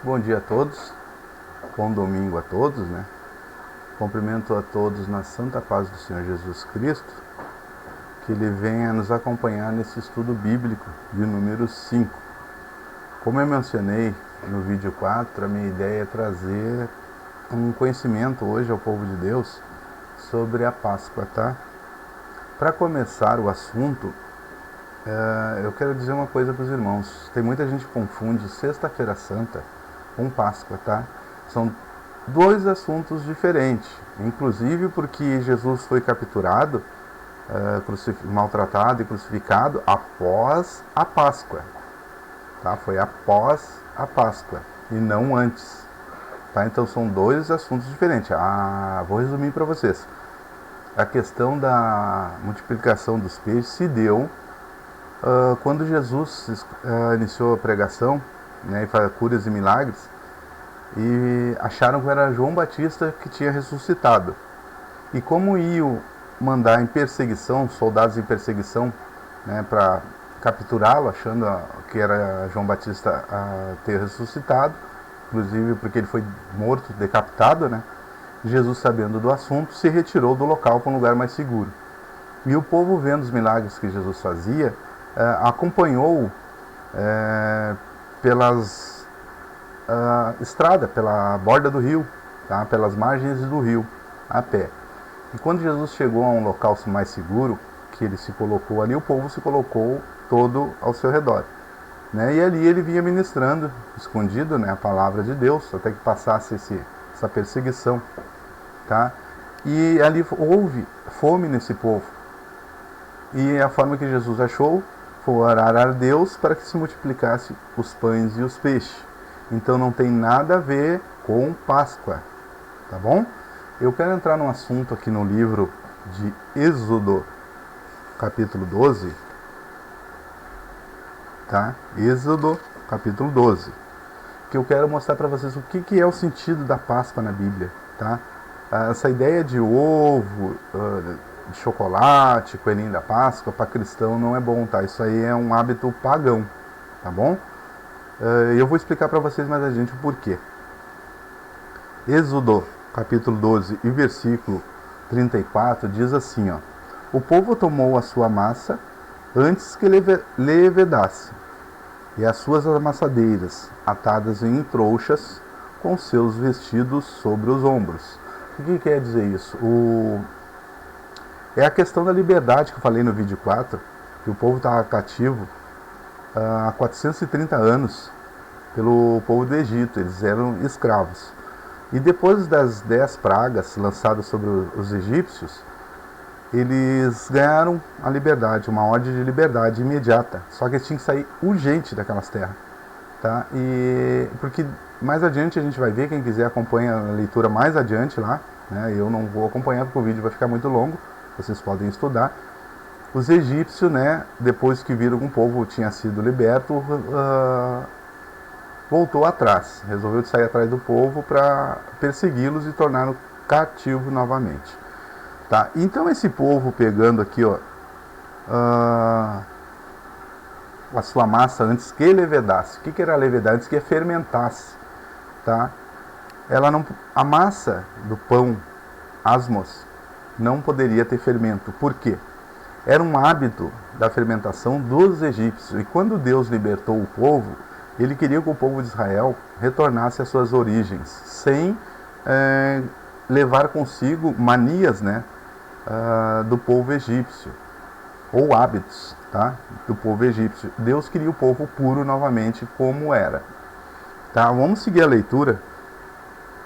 Bom dia a todos, bom domingo a todos, né? Cumprimento a todos na santa paz do Senhor Jesus Cristo, que Ele venha nos acompanhar nesse estudo bíblico de número 5. Como eu mencionei no vídeo 4, a minha ideia é trazer um conhecimento hoje ao povo de Deus sobre a Páscoa, tá? Para começar o assunto, eu quero dizer uma coisa para os irmãos. Tem muita gente que confunde Sexta-feira Santa com Páscoa, tá? São dois assuntos diferentes, inclusive porque Jesus foi capturado, maltratado e crucificado após a Páscoa, tá? Foi após a Páscoa e não antes, tá? Então são dois assuntos diferentes. Vou resumir para vocês. A questão da multiplicação dos peixes se deu quando Jesus iniciou a pregação, né, e faz curas e milagres, e acharam que era João Batista que tinha ressuscitado. E como iam mandar em perseguição, soldados em perseguição, né, para capturá-lo, achando que era João Batista a ter ressuscitado, inclusive porque ele foi morto, decapitado, né? Jesus, sabendo do assunto, se retirou do local para um lugar mais seguro. E o povo, vendo os milagres que Jesus fazia, acompanhou pelas estrada, pela borda do rio, tá? Pelas margens do rio, a pé. E quando Jesus chegou a um local mais seguro, que ele se colocou ali, o povo se colocou todo ao seu redor, né? E ali ele vinha ministrando, escondido, né, a palavra de Deus, até que passasse essa perseguição, tá? E ali houve fome nesse povo. E a forma que Jesus achou foi orar a Deus para que se multiplicasse os pães e os peixes. Então não tem nada a ver com Páscoa, tá bom? Eu quero entrar num assunto aqui no livro de Êxodo, capítulo 12, tá? Êxodo, capítulo 12, que eu quero mostrar para vocês o que é o sentido da Páscoa na Bíblia, tá? Essa ideia de ovo, de chocolate, coelhinho da Páscoa, para cristão não é bom, tá? Isso aí é um hábito pagão, tá bom? Eu vou explicar para vocês mais adiante o porquê. Êxodo, capítulo 12 e versículo 34 diz assim, ó: o povo tomou a sua massa antes que levedasse, e as suas amassadeiras, atadas em trouxas, com seus vestidos sobre os ombros. O que quer dizer isso? É a questão da liberdade que eu falei no vídeo 4, que o povo estava cativo há 430 anos pelo povo do Egito, eles eram escravos. E depois das 10 pragas lançadas sobre os egípcios, eles ganharam a liberdade, uma ordem de liberdade imediata. Só que eles tinham que sair urgente daquelas terras, tá? E porque mais adiante a gente vai ver, quem quiser acompanha a leitura mais adiante lá, né? Eu não vou acompanhar porque o vídeo vai ficar muito longo, vocês podem estudar. Os egípcios, né, depois que viram que o povo tinha sido liberto, voltou atrás, resolveu sair atrás do povo para persegui-los e torná-los cativos novamente. Tá? Então esse povo pegando aqui, ó, a sua massa antes que levedasse. O que era levedar? Antes que fermentasse. Tá? A massa do pão asmos não poderia ter fermento. Por quê? Era um hábito da fermentação dos egípcios. E quando Deus libertou o povo, ele queria que o povo de Israel retornasse às suas origens, sem levar consigo manias, né, do povo egípcio, ou hábitos, tá, do povo egípcio. Deus queria o povo puro novamente, como era. Tá? Vamos seguir a leitura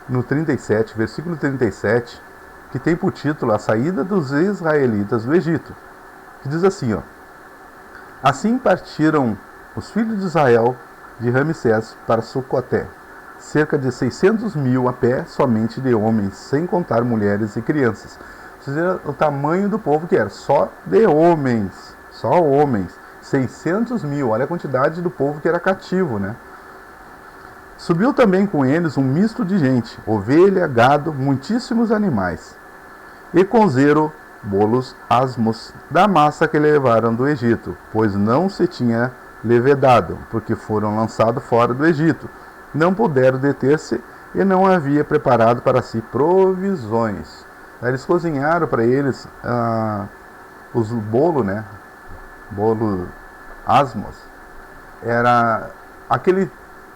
no 37, versículo 37, que tem por título a saída dos israelitas do Egito, que diz assim, ó: assim partiram os filhos de Israel de Ramsés para Sucoté, cerca de 600.000 a pé, somente de homens, sem contar mulheres e crianças. Vocês viram o tamanho do povo que era, só de homens, 600.000, olha a quantidade do povo que era cativo, né? Subiu também com eles um misto de gente, ovelha, gado, muitíssimos animais, e conzeram bolos asmos da massa que levaram do Egito, pois não se tinha levedado, porque foram lançados fora do Egito. não puderam deter-se e não havia preparado para si provisões. Eles cozinharam para eles os bolo, né? Bolo asmos. Era aquele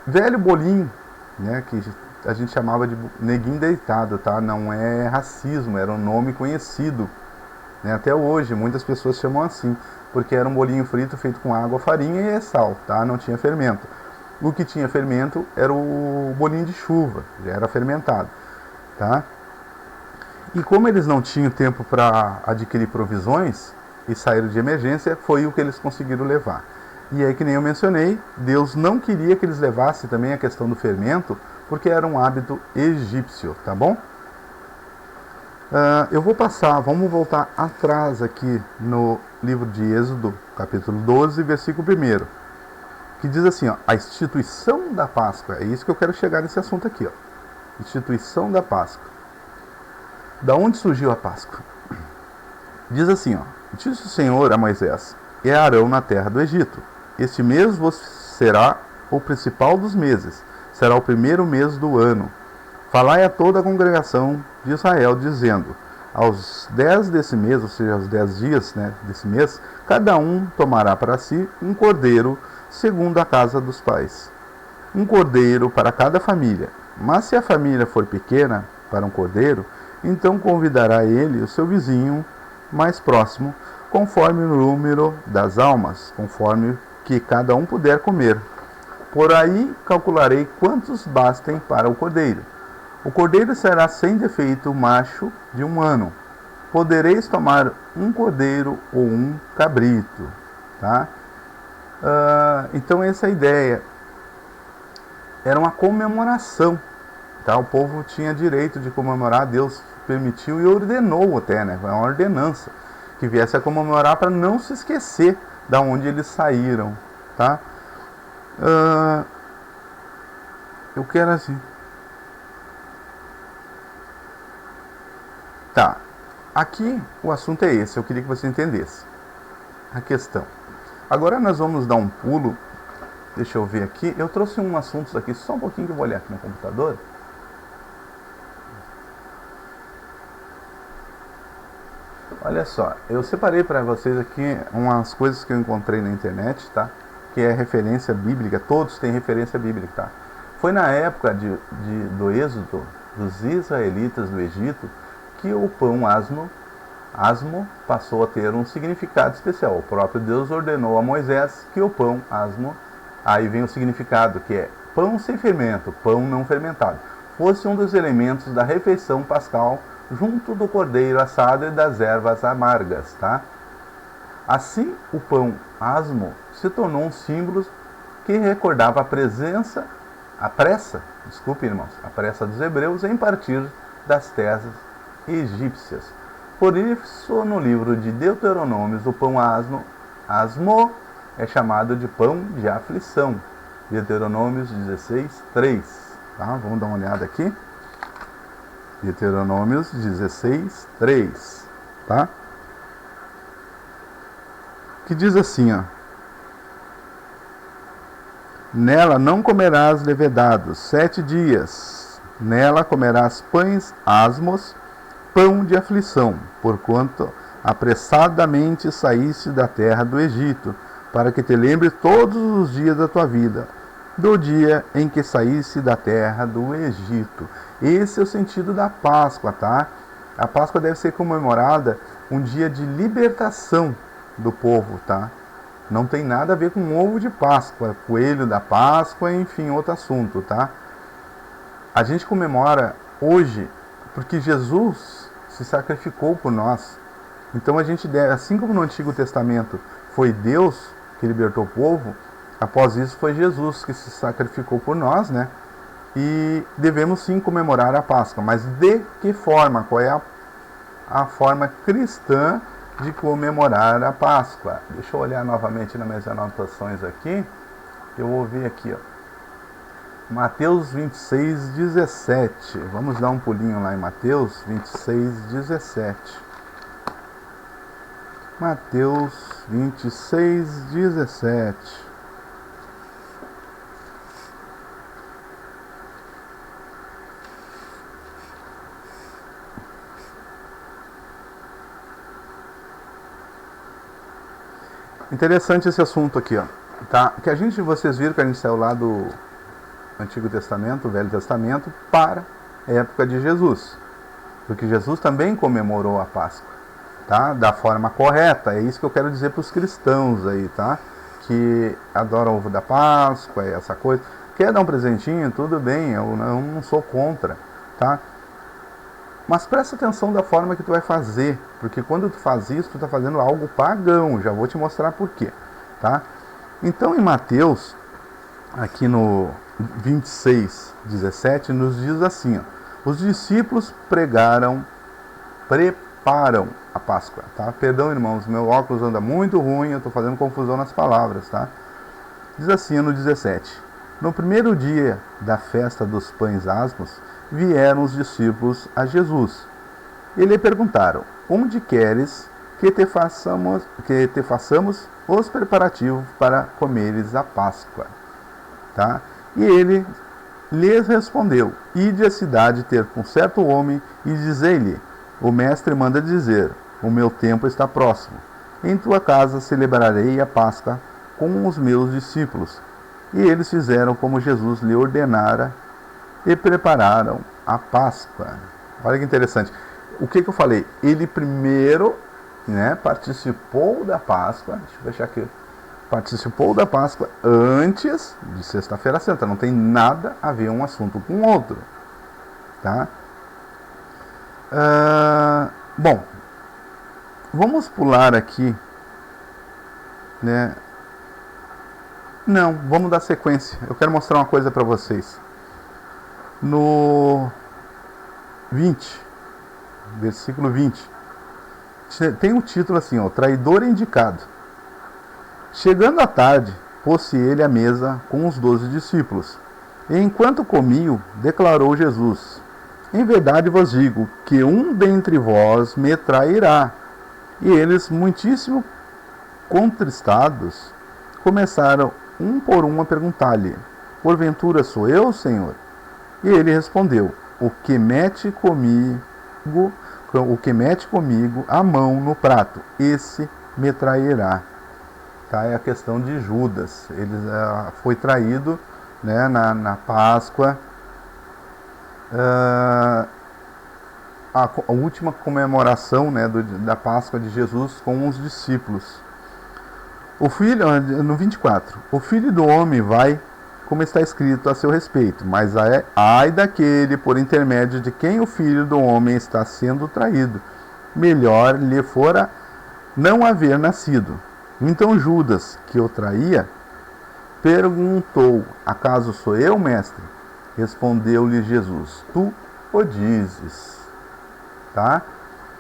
velho bolinho, né? Que a gente chamava de neguinho deitado, tá? Não é racismo, era um nome conhecido, né? Até hoje muitas pessoas chamam assim, porque era um bolinho frito feito com água, farinha e sal, tá? Não tinha fermento. O que tinha fermento era o bolinho de chuva, já era fermentado, tá? E como eles não tinham tempo para adquirir provisões e saíram de emergência, foi o que eles conseguiram levar. E aí, que nem eu mencionei, Deus não queria que eles levassem também a questão do fermento, porque era um hábito egípcio, tá bom? Eu vou passar, vamos voltar atrás aqui no livro de Êxodo, capítulo 12, versículo 1, que diz assim, ó, a instituição da Páscoa. É isso que eu quero chegar nesse assunto aqui, ó. Instituição da Páscoa. Da onde surgiu a Páscoa? Diz assim, ó, disse o Senhor a Moisés e a Arão na terra do Egito: este mês vos será o principal dos meses, será o primeiro mês do ano. Falai a toda a congregação de Israel, dizendo: aos 10 desse mês, ou seja, aos 10 dias, né, desse mês, cada um tomará para si um cordeiro, segundo a casa dos pais. Um cordeiro para cada família. Mas se a família for pequena para um cordeiro, então convidará ele o seu vizinho mais próximo, conforme o número das almas, conforme que cada um puder comer. Por aí calcularei quantos bastem para o cordeiro. O cordeiro será sem defeito macho de 1 ano. Podereis tomar um cordeiro ou um cabrito. Tá? Então essa é a ideia. Era uma comemoração. Tá? O povo tinha direito de comemorar, Deus permitiu e ordenou até, né? Foi uma ordenança que viesse a comemorar para não se esquecer da onde eles saíram. Tá? Eu quero assim. Tá, aqui o assunto é esse, eu queria que você entendesse a questão. Agora nós vamos dar um pulo, deixa eu ver aqui, eu trouxe um assunto aqui, só um pouquinho que eu vou olhar aqui no computador. Olha só, eu separei para vocês aqui umas coisas que eu encontrei na internet, tá? Que é referência bíblica, todos têm referência bíblica, tá? Foi na época do êxodo dos israelitas do Egito que o pão asmo passou a ter um significado especial. O próprio Deus ordenou a Moisés que o pão asmo, aí vem o significado, que é pão sem fermento, pão não fermentado, fosse um dos elementos da refeição pascal, junto do cordeiro assado e das ervas amargas, tá? Assim, o pão asmo se tornou um símbolo que recordava a pressa dos hebreus em partir das terras egípcias. Por isso, no livro de Deuteronômios, o pão asmo é chamado de pão de aflição. Deuteronômios 16, 3. Tá? Vamos dar uma olhada aqui. Deuteronômios 16, 3. Tá? Que diz assim, ó. Nela não comerás levedados 7 dias. Nela comerás pães asmos, pão de aflição, porquanto apressadamente saíste da terra do Egito, para que te lembre todos os dias da tua vida, do dia em que saíste da terra do Egito. Esse é o sentido da Páscoa, tá? A Páscoa deve ser comemorada um dia de libertação do povo, tá? Não tem nada a ver com ovo de Páscoa, coelho da Páscoa, enfim, outro assunto, tá? A gente comemora hoje porque Jesus se sacrificou por nós. Então a gente deve, assim como no Antigo Testamento foi Deus que libertou o povo, após isso foi Jesus que se sacrificou por nós, né? E devemos sim comemorar a Páscoa, mas de que forma? Qual é a forma cristã de comemorar a Páscoa? Deixa eu olhar novamente nas minhas anotações aqui. Eu vou ver aqui, ó. Mateus 26, 17. Vamos dar um pulinho lá em Mateus 26, 17. Mateus 26, 17. Interessante esse assunto aqui, ó. Tá? Vocês viram que a gente saiu lá do Antigo Testamento, Velho Testamento, para a época de Jesus. Porque Jesus também comemorou a Páscoa, tá? Da forma correta. É isso que eu quero dizer para os cristãos aí, tá? Que adoram o ovo da Páscoa, essa coisa. Quer dar um presentinho? Tudo bem, eu não sou contra, tá? Mas presta atenção da forma que tu vai fazer, porque quando tu faz isso, tu está fazendo algo pagão. Já vou te mostrar por quê, tá? Então, em Mateus, aqui no 26:17, nos diz assim, ó, os discípulos preparam a Páscoa, tá? Perdão, irmãos, meu óculos anda muito ruim, eu estou fazendo confusão nas palavras, tá? Diz assim no 17, no primeiro dia da festa dos pães asmos, vieram os discípulos a Jesus e lhe perguntaram, onde queres que te façamos os preparativos para comeres a Páscoa? Tá? E ele lhes respondeu, ide à cidade ter com certo homem e dizei-lhe, o mestre manda dizer, o meu tempo está próximo, em tua casa celebrarei a Páscoa com os meus discípulos. E eles fizeram como Jesus lhe ordenara e prepararam a Páscoa. Olha que interessante. O que eu falei? Ele primeiro, né, participou da Páscoa. Deixa eu fechar aqui. Participou da Páscoa antes de Sexta-feira Santa. Não tem nada a ver um assunto com o outro. Tá? Bom, vamos pular aqui, né? Não, vamos dar sequência. Eu quero mostrar uma coisa para vocês. No 20, versículo 20, tem um título assim, ó, traidor indicado. Chegando à tarde, pôs-se ele à mesa com os 12 discípulos. E enquanto comiam, declarou Jesus, em verdade vos digo, que um dentre vós me trairá. E eles, muitíssimo contristados, começaram um por um a perguntar-lhe, porventura sou eu, Senhor? E ele respondeu, o que mete comigo a mão no prato, esse me trairá. Tá? É a questão de Judas. Ele foi traído, né, na Páscoa, a última comemoração, né, da Páscoa de Jesus com os discípulos. O filho, no 24, o filho do homem vai, como está escrito a seu respeito, mas ai daquele por intermédio de quem o filho do homem está sendo traído, melhor lhe fora não haver nascido. Então Judas, que o traía, perguntou, acaso sou eu, mestre? Respondeu-lhe Jesus, tu o dizes. Tá?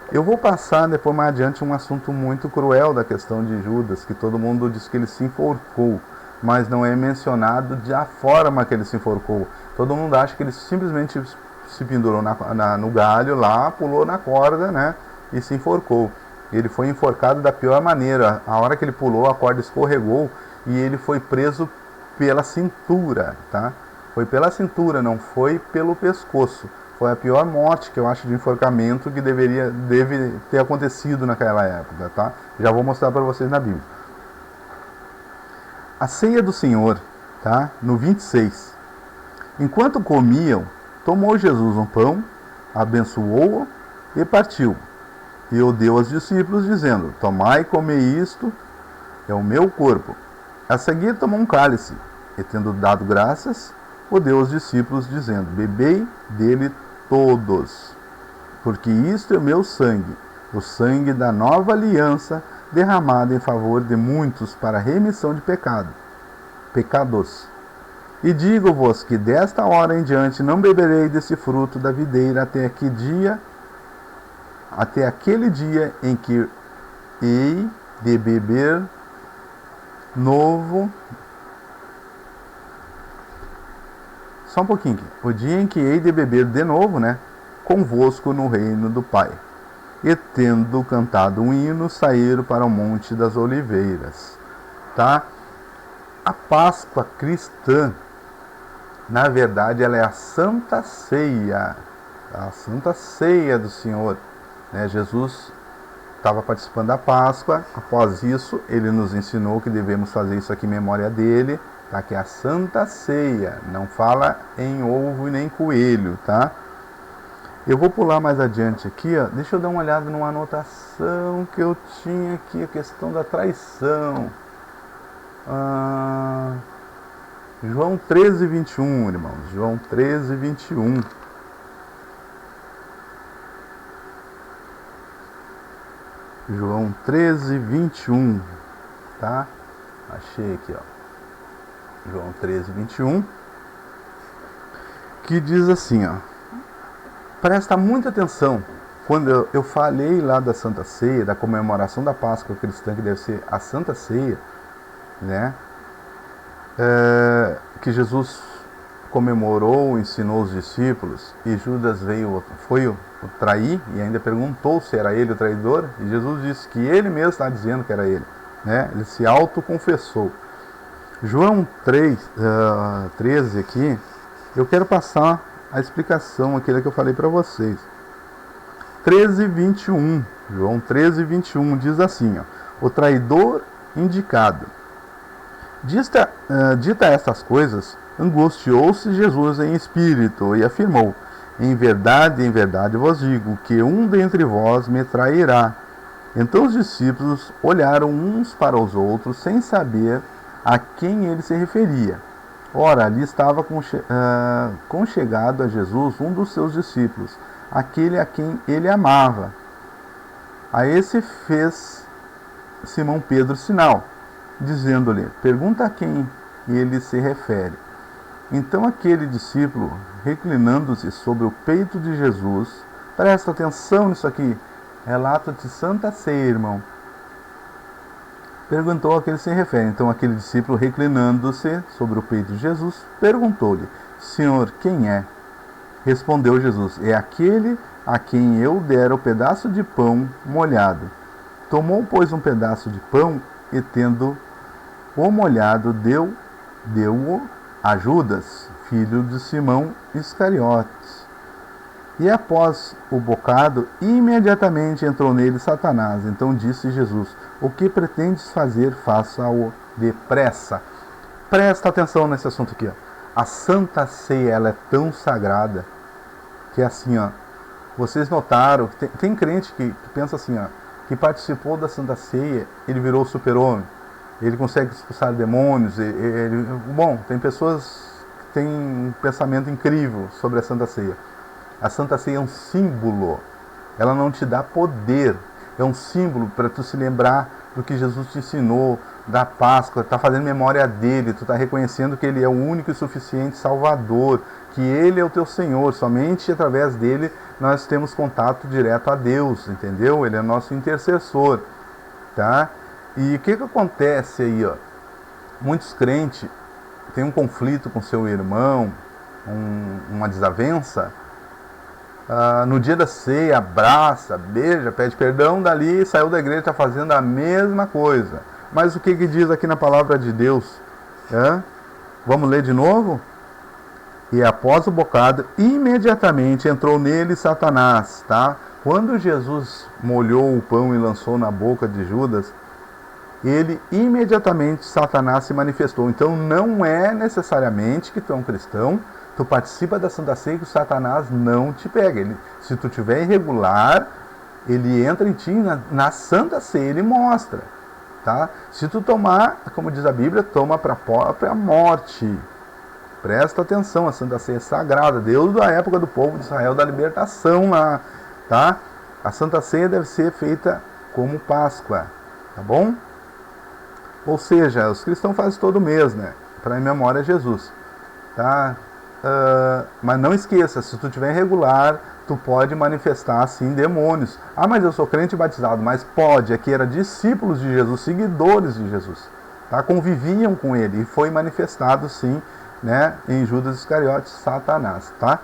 Eu vou passar depois mais adiante um assunto muito cruel da questão de Judas, que todo mundo diz que ele se enforcou, mas não é mencionado da forma que ele se enforcou. Todo mundo acha que ele simplesmente se pendurou no galho lá, pulou na corda, né, e se enforcou. Ele foi enforcado da pior maneira. A hora que ele pulou, a corda escorregou e ele foi preso pela cintura, tá? Foi pela cintura, não foi pelo pescoço. Foi a pior morte que eu acho de enforcamento que deve ter acontecido naquela época, tá? Já vou mostrar para vocês na Bíblia. A ceia do Senhor, tá? No 26. Enquanto comiam, tomou Jesus um pão, abençoou-o e partiu. E o deu aos discípulos, dizendo, tomai e comei isto, é o meu corpo. A seguir tomou um cálice, e tendo dado graças, o deu aos discípulos, dizendo, bebei dele todos, porque isto é o meu sangue, o sangue da nova aliança, derramado em favor de muitos para a remissão de pecados. E digo-vos que desta hora em diante não beberei desse fruto da videira até aquele dia em que hei de beber novo. Só um pouquinho aqui. O dia em que hei de beber de novo, né, convosco no reino do Pai. E tendo cantado um hino, saíram para o Monte das Oliveiras. Tá? A Páscoa cristã, na verdade, ela é a Santa Ceia. A Santa Ceia do Senhor. Né? Jesus estava participando da Páscoa. Após isso, ele nos ensinou que devemos fazer isso aqui em memória dele, tá? Que é a Santa Ceia. Não fala em ovo e nem coelho, tá? Eu vou pular mais adiante aqui, ó. Deixa eu dar uma olhada numa anotação que eu tinha aqui, a questão da traição. João 13, 21, irmãos. João 13, 21. João 13, 21. Tá? Achei aqui, ó. João 13, 21. Que diz assim, ó. Presta muita atenção. Quando eu falei lá da Santa Ceia, da comemoração da Páscoa cristã, que deve ser a Santa Ceia, né? Que Jesus comemorou, ensinou os discípulos, e Judas foi o trair, e ainda perguntou se era ele o traidor, e Jesus disse que ele mesmo está dizendo que era ele, né? Ele se autoconfessou. João 13 aqui, eu quero passar a explicação, aquilo que eu falei para vocês. 13, 21, João 13, 21 diz assim, ó, o traidor indicado. Dita estas coisas, angustiou-se Jesus em espírito e afirmou, em verdade vos digo, que um dentre vós me trairá. Então os discípulos olharam uns para os outros, sem saber a quem ele se referia. Ora, ali estava conchegado a Jesus um dos seus discípulos, aquele a quem ele amava. A esse fez Simão Pedro sinal, dizendo-lhe, pergunta a quem ele se refere. Então aquele discípulo, reclinando-se sobre o peito de Jesus, presta atenção nisso aqui, relato de Santa Ceia, irmão, perguntou a quem ele se refere. Então aquele discípulo, reclinando-se sobre o peito de Jesus, perguntou-lhe, Senhor, quem é? Respondeu Jesus, é aquele a quem eu dera o pedaço de pão molhado. Tomou, pois, um pedaço de pão e, tendo o molhado, deu-o a Judas, filho de Simão Iscariotes. E após o bocado, imediatamente entrou nele Satanás. Então disse Jesus, o que pretendes fazer, faça-o depressa. Presta atenção nesse assunto aqui, ó. A Santa Ceia, ela é tão sagrada que é assim, ó. Vocês notaram, tem crente que pensa assim, ó, que participou da Santa Ceia, ele virou super-homem, ele consegue expulsar demônios, bom, tem pessoas que têm um pensamento incrível sobre a Santa Ceia. A Santa Ceia é um símbolo, ela não te dá poder, é um símbolo para tu se lembrar do que Jesus te ensinou, da Páscoa, tá fazendo memória dele, tu tá reconhecendo que ele é o único e suficiente Salvador, que ele é o teu Senhor, somente através dele nós temos contato direto a Deus, entendeu? Ele é nosso intercessor, tá? E o que acontece aí, ó? Muitos crentes têm um conflito com seu irmão, uma desavença, no dia da ceia, abraça, beija, pede perdão, dali saiu da igreja, está fazendo a mesma coisa. Mas o que diz aqui na palavra de Deus? Vamos ler de novo? E após o bocado, imediatamente entrou nele Satanás, tá? Quando Jesus molhou o pão e lançou na boca de Judas, imediatamente Satanás se manifestou. Então não é necessariamente que tu é um cristão, tu participa da Santa Ceia, que o Satanás não te pega. Se tu tiver irregular, ele entra em ti na Santa Ceia, ele mostra, tá? Se tu tomar, como diz a Bíblia, toma para a própria morte. Presta atenção, a Santa Ceia é sagrada, Deus da época do povo de Israel, da libertação lá, tá? A Santa Ceia deve ser feita como Páscoa, tá bom? Ou seja, os cristãos fazem todo mês, né? Para em memória a Jesus, tá? Mas não esqueça, se tu tiver irregular, tu pode manifestar assim demônios. Ah, mas eu sou crente batizado, mas pode, aqui era discípulos de Jesus, seguidores de Jesus, tá? Conviviam com ele e foi manifestado sim, né, em Judas Iscariotes, Satanás, tá?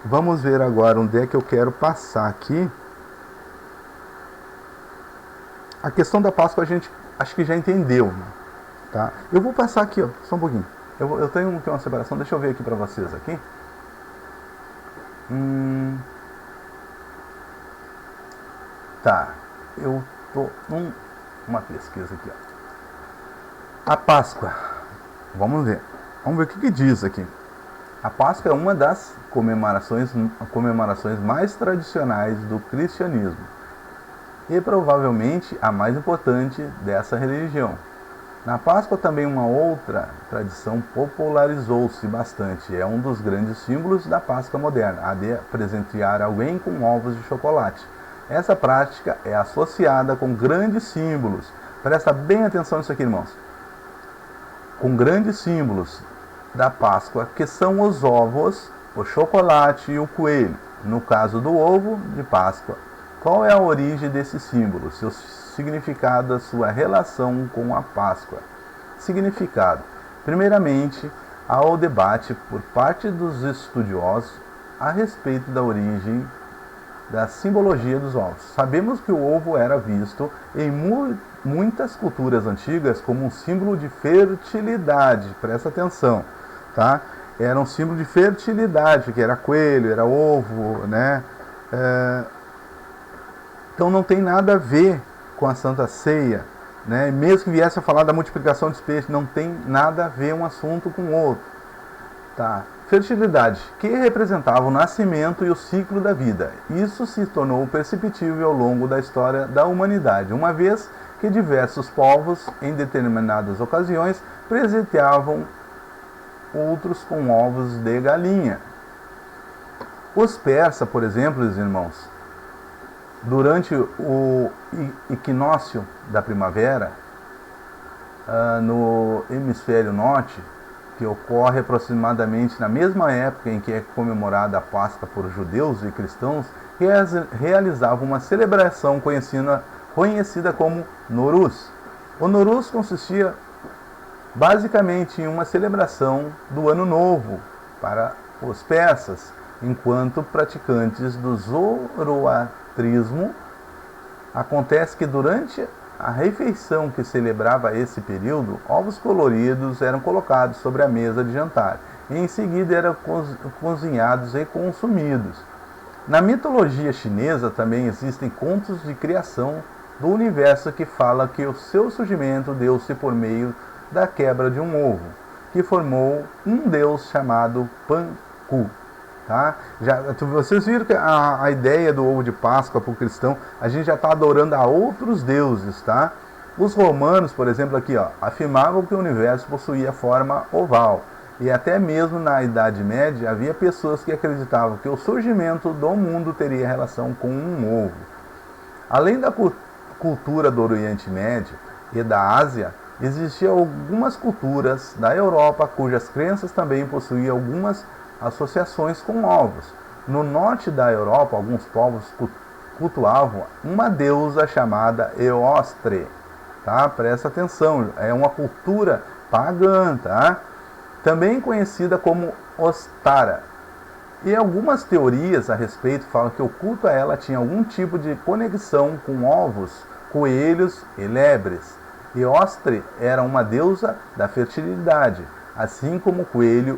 Vamos ver agora onde é que eu quero passar aqui. A questão da Páscoa a gente acho que já entendeu, né? Tá? Eu vou passar aqui, ó, só um pouquinho. Eu tenho aqui uma separação, deixa eu ver aqui para vocês aqui. Tá. eu tô numa pesquisa aqui, ó. A Páscoa. Vamos ver o que diz aqui. A Páscoa é uma das comemorações mais tradicionais do cristianismo e provavelmente a mais importante dessa religião. Na Páscoa também uma outra tradição popularizou-se bastante. É um dos grandes símbolos da Páscoa moderna, a de presentear alguém com ovos de chocolate. Essa prática é associada com grandes símbolos. Presta bem atenção nisso aqui, irmãos. Com grandes símbolos da Páscoa, que são os ovos, o chocolate e o coelho. No caso do ovo de Páscoa, qual é a origem desse símbolo, seu significado, a sua relação com a Páscoa? Significado. Primeiramente, há o debate por parte dos estudiosos a respeito da origem da simbologia dos ovos. Sabemos que o ovo era visto em muitas culturas antigas como um símbolo de fertilidade. Presta atenção, tá? Era um símbolo de fertilidade, que era coelho, era ovo, né? Então não tem nada a ver com a Santa Ceia, né? Mesmo que viesse a falar da multiplicação dos peixes, não tem nada a ver um assunto com o outro, tá? Fertilidade, que representava o nascimento e o ciclo da vida. Isso se tornou perceptível ao longo da história da humanidade, uma vez que diversos povos, em determinadas ocasiões, presenteavam outros com ovos de galinha. Os persas, por exemplo, irmãos, durante o equinócio da primavera, no hemisfério norte, que ocorre aproximadamente na mesma época em que é comemorada a Páscoa por judeus e cristãos, realizavam uma celebração conhecida como Nowruz. O Nowruz consistia basicamente em uma celebração do Ano Novo para os persas, enquanto praticantes do zoroastrismo. Acontece que durante a refeição que celebrava esse período, ovos coloridos eram colocados sobre a mesa de jantar e em seguida eram cozinhados e consumidos. Na mitologia chinesa também existem contos de criação do universo que fala que o seu surgimento deu-se por meio da quebra de um ovo, que formou um deus chamado Panku. Tá? Vocês viram que a ideia do ovo de Páscoa para o cristão, a gente já está adorando a outros deuses, tá? Os romanos, por exemplo, aqui, ó, afirmavam que o universo possuía forma oval. E até mesmo na Idade Média havia pessoas que acreditavam que o surgimento do mundo teria relação com um ovo. Além da cultura do Oriente Médio e da Ásia, existiam algumas culturas da Europa cujas crenças também possuíam algumas associações com ovos. No norte da Europa, alguns povos cultuavam uma deusa chamada Eostre, tá? Presta atenção, é uma cultura pagã, tá? Também conhecida como Ostara. E algumas teorias a respeito falam que o culto a ela tinha algum tipo de conexão com ovos, coelhos e lebres. Eostre era uma deusa da fertilidade. Assim como o coelho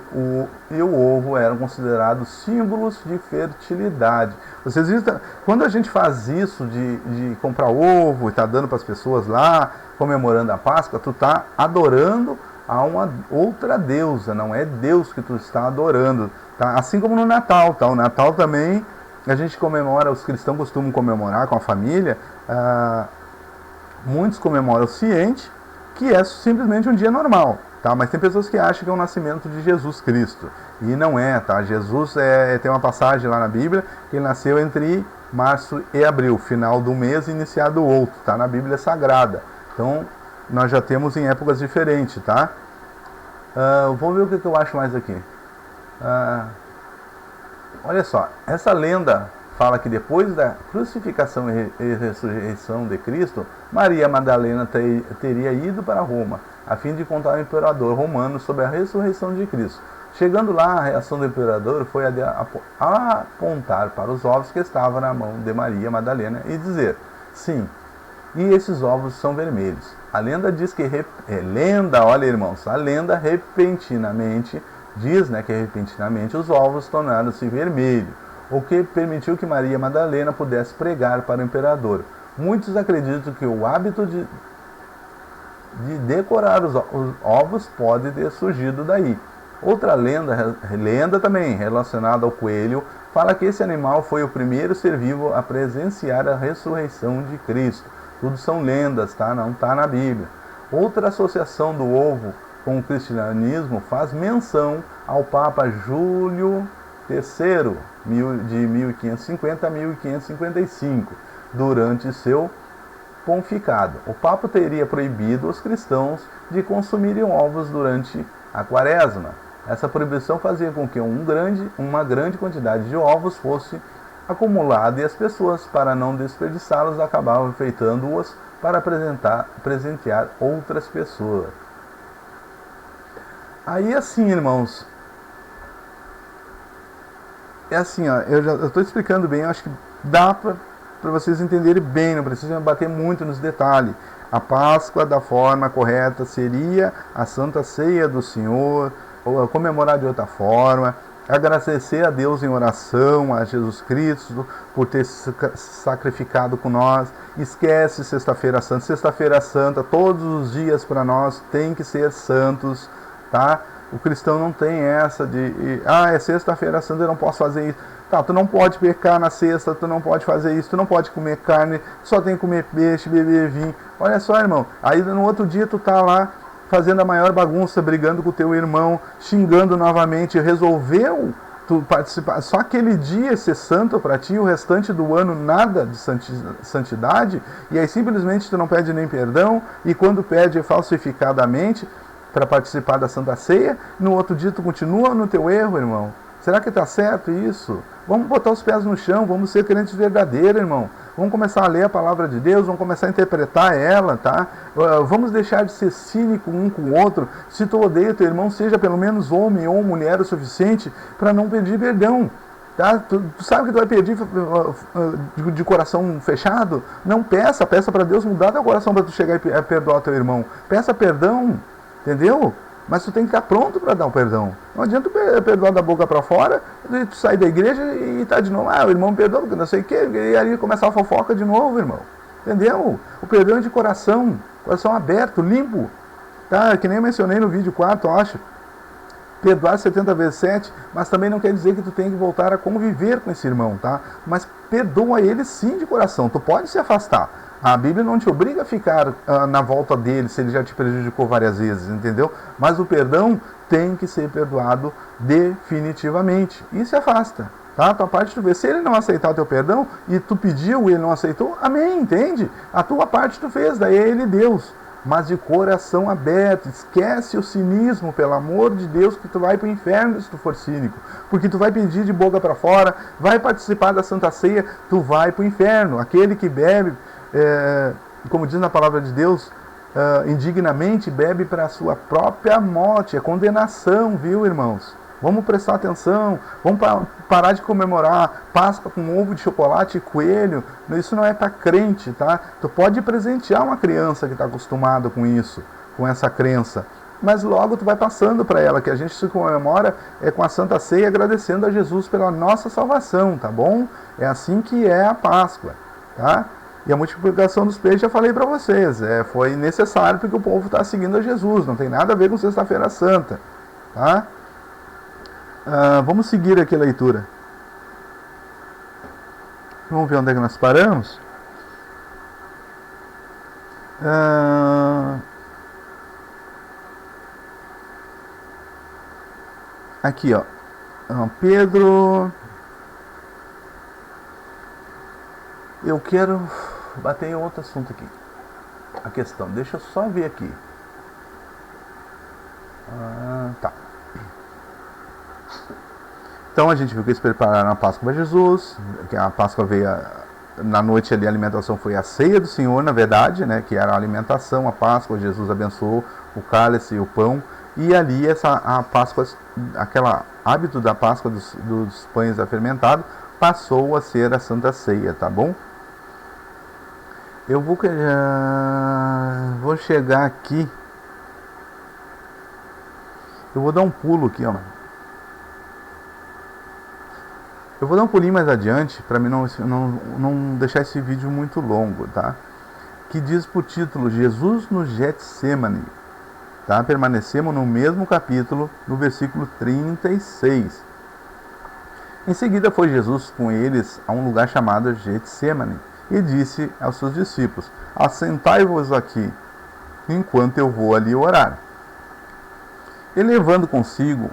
e o ovo eram considerados símbolos de fertilidade. Vocês viram, quando a gente faz isso de comprar ovo e está dando para as pessoas lá, comemorando a Páscoa, tu está adorando a uma outra deusa, não é Deus que tu está adorando. Tá? Assim como no Natal. Tá? O Natal também a gente comemora, os cristãos costumam comemorar com a família, muitos comemoram ciente, que é simplesmente um dia normal. Tá, mas tem pessoas que acham que é o nascimento de Jesus Cristo. E não é, tá? Jesus tem uma passagem lá na Bíblia que ele nasceu entre março e abril, final do mês e iniciado o outro, tá? Na Bíblia Sagrada. Então, nós já temos em épocas diferentes, tá? Vamos ver o que eu acho mais aqui. Olha só, essa lenda fala que depois da crucificação e ressurreição de Cristo, Maria Madalena teria ido para Roma, a fim de contar ao imperador romano sobre a ressurreição de Cristo. Chegando lá, a reação do imperador foi a de apontar para os ovos que estavam na mão de Maria Madalena e dizer: sim, e esses ovos são vermelhos. A lenda diz que, olha irmãos, a lenda repentinamente diz, né, que repentinamente os ovos tornaram-se vermelhos, o que permitiu que Maria Madalena pudesse pregar para o imperador. Muitos acreditam que o hábito de decorar os ovos pode ter surgido daí. Outra lenda também relacionada ao coelho, fala que esse animal foi o primeiro ser vivo a presenciar a ressurreição de Cristo. Tudo são lendas, tá? Não está na Bíblia. Outra associação do ovo com o cristianismo faz menção ao Papa Júlio III, de 1550 a 1555, durante seu pontificado. O Papa teria proibido os cristãos de consumirem ovos durante a quaresma. Essa proibição fazia com que uma grande quantidade de ovos fosse acumulada e as pessoas, para não desperdiçá-los, acabavam enfeitando-os para presentear outras pessoas. Aí assim, irmãos, é assim, ó, eu estou explicando bem, eu acho que dá para vocês entenderem bem, não precisa bater muito nos detalhes. A Páscoa da forma correta seria a Santa Ceia do Senhor, ou comemorar de outra forma, agradecer a Deus em oração, a Jesus Cristo, por ter se sacrificado com nós. Esquece Sexta-feira Santa. Sexta-feira Santa, todos os dias para nós tem que ser santos, tá? O cristão não tem essa de, é Sexta-feira Santa, eu não posso fazer isso. Tá, tu não pode pecar na sexta, tu não pode fazer isso, tu não pode comer carne, só tem que comer peixe, beber vinho. Olha só, irmão, aí no outro dia tu tá lá fazendo a maior bagunça, brigando com o teu irmão, xingando novamente, resolveu tu participar, só aquele dia ser santo para ti, o restante do ano nada de santidade, e aí simplesmente tu não pede nem perdão, e quando pede falsificadamente para participar da Santa Ceia, no outro dia tu continua no teu erro, irmão. Será que está certo isso? Vamos botar os pés no chão, vamos ser crentes verdadeiros, irmão. Vamos começar a ler a palavra de Deus, vamos começar a interpretar ela, tá? Vamos deixar de ser cínico um com o outro. Se tu odeia teu irmão, seja pelo menos homem ou mulher o suficiente para não pedir perdão. Tá? Tu sabe que tu vai pedir de coração fechado? Não peça para Deus mudar teu coração para tu chegar e perdoar teu irmão. Peça perdão, entendeu? Mas tu tem que estar pronto para dar o perdão. Não adianta tu perdoar da boca para fora, e tu sair da igreja e tá de novo, o irmão me perdoa, porque não sei o quê, e aí começar a fofoca de novo, irmão. Entendeu? O perdão é de coração aberto, limpo. Tá? Que nem eu mencionei no vídeo 4, acho. Perdoar 70 vezes 7, mas também não quer dizer que tu tem que voltar a conviver com esse irmão, tá? Mas perdoa ele sim de coração, tu pode se afastar. A Bíblia não te obriga a ficar na volta dele se ele já te prejudicou várias vezes, entendeu? Mas o perdão tem que ser perdoado definitivamente. E se afasta, tá? A tua parte tu vê. Se ele não aceitar o teu perdão e tu pediu e ele não aceitou, amém, entende? A tua parte tu fez, daí é ele Deus. Mas de coração aberto, esquece o cinismo, pelo amor de Deus, que tu vai para o inferno se tu for cínico. Porque tu vai pedir de boca para fora, vai participar da Santa Ceia, tu vai para o inferno. Aquele que bebe, como diz na palavra de Deus, indignamente bebe para a sua própria morte, é condenação, viu, irmãos? Vamos prestar atenção, vamos parar de comemorar Páscoa com ovo de chocolate e coelho. Isso não é para crente, tá? Tu pode presentear uma criança que está acostumada com isso, com essa crença, mas logo tu vai passando para ela, que a gente se comemora com a Santa Ceia, agradecendo a Jesus pela nossa salvação, tá bom? É assim que é a Páscoa, tá? E a multiplicação dos peixes, já falei para vocês, foi necessário porque o povo está seguindo a Jesus, não tem nada a ver com Sexta-feira Santa, tá? Vamos seguir aqui a leitura. Vamos ver onde é que nós paramos. Aqui, ó. Pedro. Eu quero bater em outro assunto aqui. A questão. Deixa eu só ver aqui. Tá. Então a gente viu que eles prepararam a Páscoa para Jesus, que a Páscoa veio na noite ali, a alimentação foi a ceia do Senhor, na verdade, né, que era a alimentação, a Páscoa, Jesus abençoou o cálice e o pão, e ali a Páscoa, aquele hábito da Páscoa dos pães afermentados, passou a ser a Santa Ceia, tá bom? Eu vou chegar aqui, eu vou dar um pulo aqui, ó. Eu vou dar um pulinho mais adiante para mim não deixar esse vídeo muito longo, tá? Que diz por título Jesus no Getsemane, tá? Permanecemos no mesmo capítulo, no versículo 36. Em seguida foi Jesus com eles a um lugar chamado Getsemane e disse aos seus discípulos: assentai-vos aqui, enquanto eu vou ali orar. E levando consigo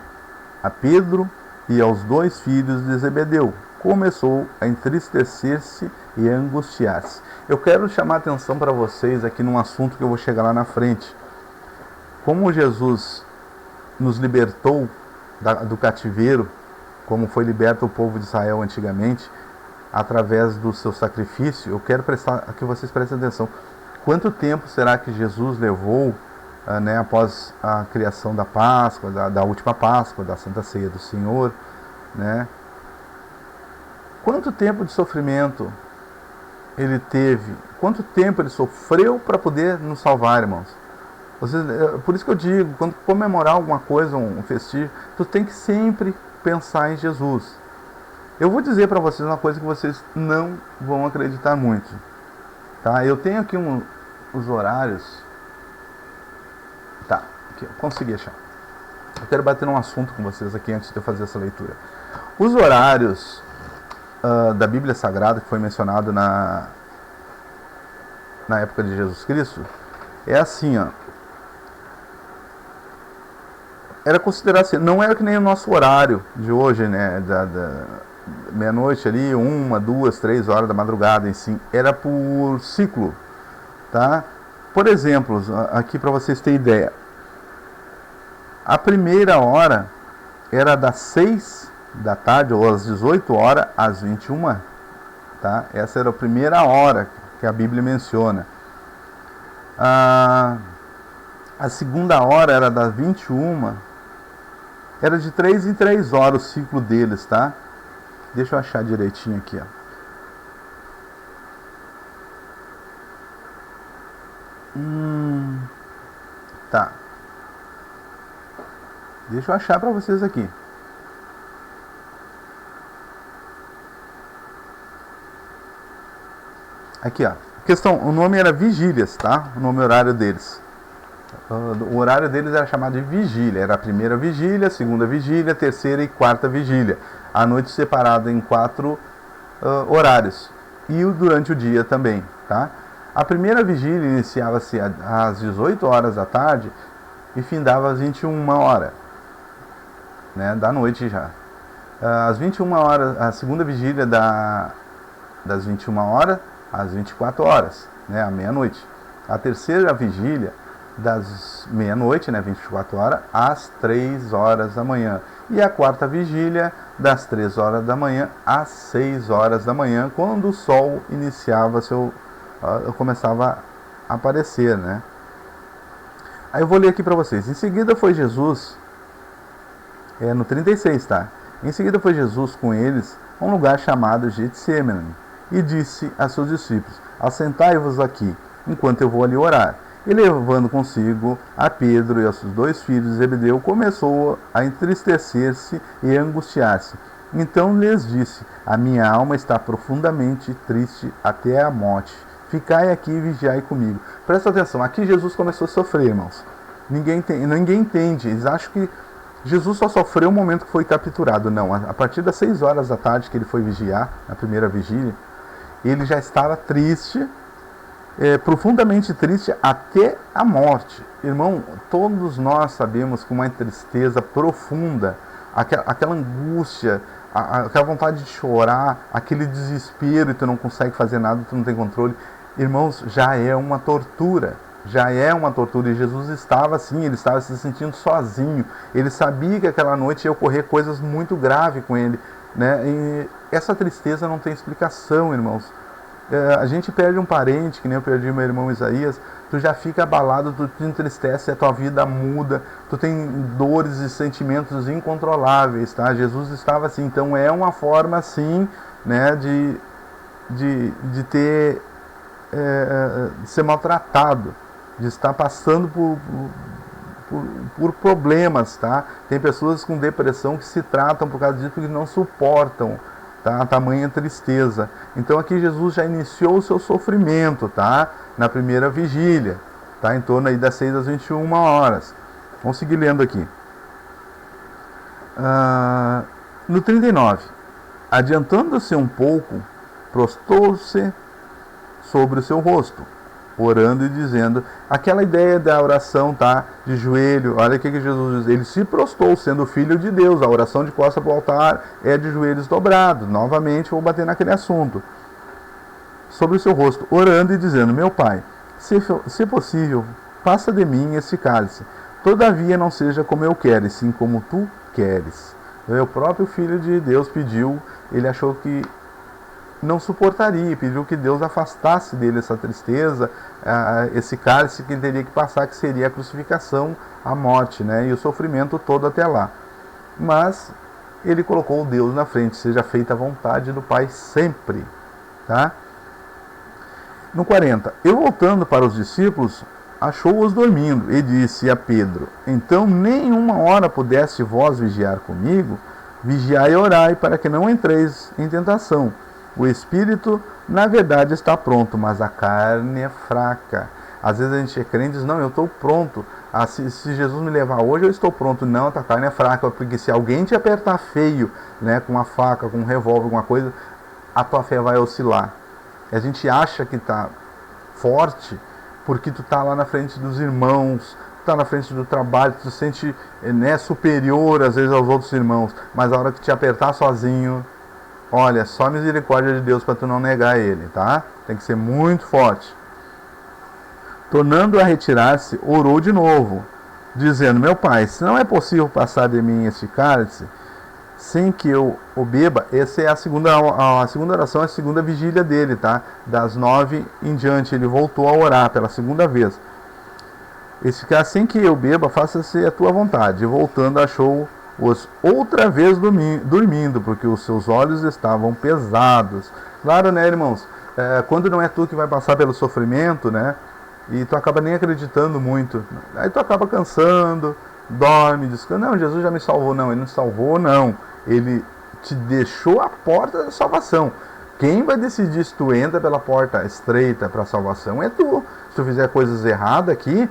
a Pedro e aos 2 filhos de Zebedeu, começou a entristecer-se e a angustiar-se. Eu quero chamar a atenção para vocês aqui num assunto que eu vou chegar lá na frente. Como Jesus nos libertou do cativeiro, como foi liberto o povo de Israel antigamente, através do seu sacrifício, eu quero que vocês prestem atenção. Quanto tempo será que Jesus levou após a criação da Páscoa, da última Páscoa, da Santa Ceia do Senhor, né? Quanto tempo de sofrimento ele teve? Quanto tempo ele sofreu para poder nos salvar, irmãos? Por isso que eu digo, quando comemorar alguma coisa, um festivo, tu tem que sempre pensar em Jesus. Eu vou dizer para vocês uma coisa que vocês não vão acreditar muito, tá? Eu tenho aqui os horários. Tá, aqui, eu consegui achar. Eu quero bater num assunto com vocês aqui antes de eu fazer essa leitura. Os horários da Bíblia Sagrada, que foi mencionado na época de Jesus Cristo, é assim, ó. Era considerado assim, não era que nem o nosso horário de hoje, né, da meia-noite ali, 1, 2, 3 horas da madrugada em si, era por ciclo, tá? Por exemplo, aqui para vocês terem ideia, a primeira hora era das 6 da tarde, ou às 18 horas, às 21, tá? Essa era a primeira hora que a Bíblia menciona. A segunda hora era das 21, era de 3 em 3 horas o ciclo deles, tá? Deixa eu achar direitinho aqui, ó. Tá. Deixa eu achar para vocês aqui. Aqui, ó. Questão, o nome era vigílias, tá? O nome horário deles. O horário deles era chamado de vigília. Era a primeira vigília, segunda vigília, terceira e quarta vigília. A noite separada em 4 horários. E durante o dia também, tá? A primeira vigília iniciava-se às 18 horas da tarde e findava às 21 horas, né, da noite já. Às 21 horas, a segunda vigília das 21 horas às 24 horas, né, à meia-noite. A terceira vigília das meia-noite, né, 24 horas, às 3 horas da manhã. E a quarta vigília das 3 horas da manhã às 6 horas da manhã, quando o sol iniciava começava a aparecer, né? Aí eu vou ler aqui para vocês. Em seguida foi Jesus, no 36, tá? Em seguida foi Jesus com eles a um lugar chamado Getsemane e disse a seus discípulos: assentai-vos aqui, enquanto eu vou ali orar. E levando consigo a Pedro e aos seus 2 filhos de Zebedeu, começou a entristecer-se e a angustiar-se. Então lhes disse: a minha alma está profundamente triste até a morte. Ficai aqui e vigiai comigo. Presta atenção, aqui Jesus começou a sofrer, irmãos. Ninguém entende, eles acham que Jesus só sofreu no momento que foi capturado. Não, a partir das 6 horas da tarde que ele foi vigiar, na primeira vigília, ele já estava triste, profundamente triste até a morte. Irmão, todos nós sabemos que uma tristeza profunda, aquela angústia, aquela vontade de chorar, aquele desespero e tu não consegue fazer nada, tu não tem controle, irmãos, já é uma tortura. Já é uma tortura. E Jesus estava assim, ele estava se sentindo sozinho. Ele sabia que aquela noite ia ocorrer coisas muito graves com ele, né? E essa tristeza não tem explicação, irmãos. A gente perde um parente, que nem eu perdi meu irmão Isaías, tu já fica abalado, tu te entristece, a tua vida muda, tu tem dores e sentimentos incontroláveis, tá? Jesus estava assim, então é uma forma assim, né, de ter, de ser maltratado, de estar passando por problemas, tá? Tem pessoas com depressão que se tratam por causa disso, porque não suportam tá? A tamanha tristeza. Então aqui Jesus já iniciou o seu sofrimento, tá? Na primeira vigília, tá? Em torno aí das 6 às 21 horas. Vamos seguir lendo aqui. No 39, adiantando-se um pouco, prostou-se sobre o seu rosto, orando e dizendo, aquela ideia da oração, tá? De joelho, olha o que Jesus diz, ele se prostou, sendo filho de Deus, a oração de costa para o altar é de joelhos dobrados, novamente vou bater naquele assunto, sobre o seu rosto, orando e dizendo, meu Pai, se possível, passa de mim esse cálice, todavia não seja como eu quero, e sim como tu queres. O próprio Filho de Deus pediu, ele achou que não suportaria, pediu que Deus afastasse dele essa tristeza, esse cálice que ele teria que passar, que seria a crucificação, a morte, né, e o sofrimento todo até lá. Mas ele colocou Deus na frente, seja feita a vontade do Pai sempre. Tá? No 40, e voltando para os discípulos, achou-os dormindo, e disse a Pedro, então nem uma hora pudeste vós vigiar comigo? Vigiai e orai, para que não entreis em tentação. O espírito, na verdade, está pronto, mas a carne é fraca. Às vezes a gente é crente e diz, não, eu estou pronto. Se Jesus me levar hoje, eu estou pronto. Não, a tua carne é fraca, porque se alguém te apertar feio, né, com uma faca, com um revólver, alguma coisa, a tua fé vai oscilar. A gente acha que está forte, porque tu está lá na frente dos irmãos, tu está na frente do trabalho, tu se sente, né, superior às vezes aos outros irmãos, mas a hora que te apertar sozinho, olha, só misericórdia de Deus para tu não negar ele, tá? Tem que ser muito forte. Tornando a retirar-se, orou de novo, dizendo, meu Pai, se não é possível passar de mim este cálice, sem que eu o beba, essa é a segunda oração, a segunda vigília dele, tá? Das 9 em diante, ele voltou a orar pela segunda vez. Esse cálice, sem que eu beba, faça-se a tua vontade. E voltando, achou-os outra vez dormindo, porque os seus olhos estavam pesados. Claro, né, irmãos? Quando não é tu que vai passar pelo sofrimento, né? E tu acaba nem acreditando muito. Aí tu acaba cansando, dorme, diz, não, Jesus já me salvou. Não, ele não te salvou, não. Ele te deixou a porta da salvação. Quem vai decidir se tu entra pela porta estreita para a salvação é tu. Se tu fizer coisas erradas aqui,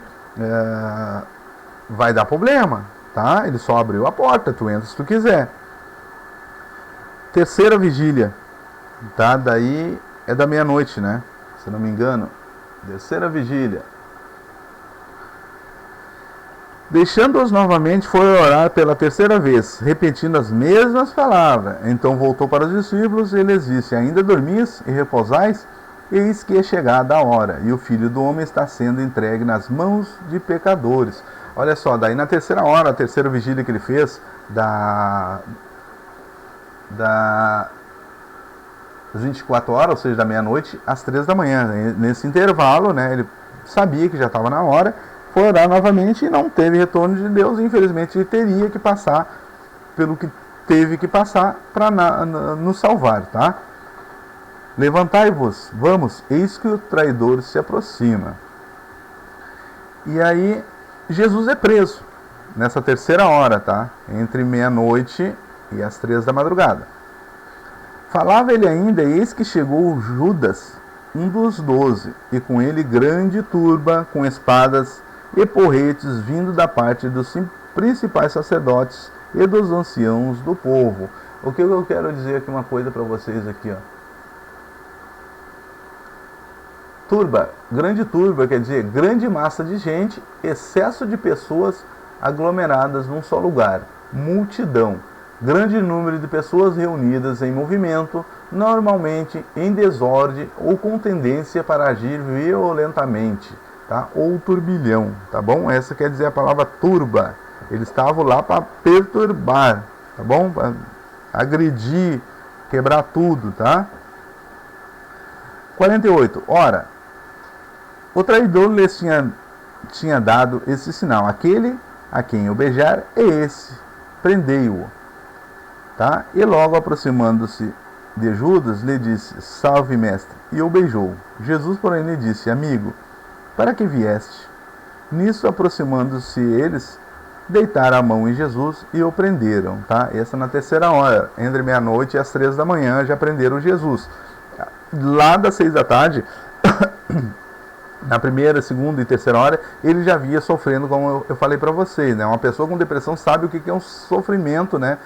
vai dar problema, tá? Ele só abriu a porta, tu entra se tu quiser. Terceira vigília, tá? Daí é da meia-noite, né? Se não me engano. Terceira vigília. Deixando-os novamente, foi orar pela terceira vez, repetindo as mesmas palavras. Então voltou para os discípulos e lhes disse, ainda dormis e repousais? Eis que é chegada a hora, e o Filho do Homem está sendo entregue nas mãos de pecadores. Olha só, daí na terceira hora, a terceira vigília que ele fez, das 24 horas, ou seja, da meia-noite às 3 da manhã. Nesse intervalo, né, ele sabia que já estava na hora, foi orar novamente e não teve retorno de Deus. Infelizmente, ele teria que passar pelo que teve que passar para nos salvar, tá? Levantai-vos, vamos, eis que o traidor se aproxima. E aí, Jesus é preso nessa terceira hora, tá? Entre meia-noite e as 3 da madrugada. Falava ele ainda, eis que chegou Judas, um dos 12, e com ele grande turba, com espadas e porretes, vindo da parte dos principais sacerdotes e dos anciãos do povo. O que eu quero dizer aqui, uma coisa para vocês aqui, ó. Turba, grande turba, quer dizer, grande massa de gente, excesso de pessoas aglomeradas num só lugar, multidão. Grande número de pessoas reunidas em movimento, normalmente em desordem ou com tendência para agir violentamente, tá? Ou turbilhão, tá bom? Essa quer dizer a palavra turba. Eles estavam lá para perturbar, tá bom? Para agredir, quebrar tudo, tá? 48. Ora, o traidor lhes tinha dado esse sinal. Aquele a quem eu beijar é esse. Prendei-o. Tá? E logo aproximando-se de Judas, lhe disse, salve mestre, e o beijou. Jesus, porém, lhe disse, amigo, para que vieste? Nisso, aproximando-se eles, deitaram a mão em Jesus e o prenderam, tá? Essa na terceira hora, entre meia-noite e as 3 da manhã já prenderam Jesus. Lá das 6 da tarde, na primeira, segunda e terceira hora, ele já vinha sofrendo, como eu falei para vocês, né? Uma pessoa com depressão sabe o que é um sofrimento, né?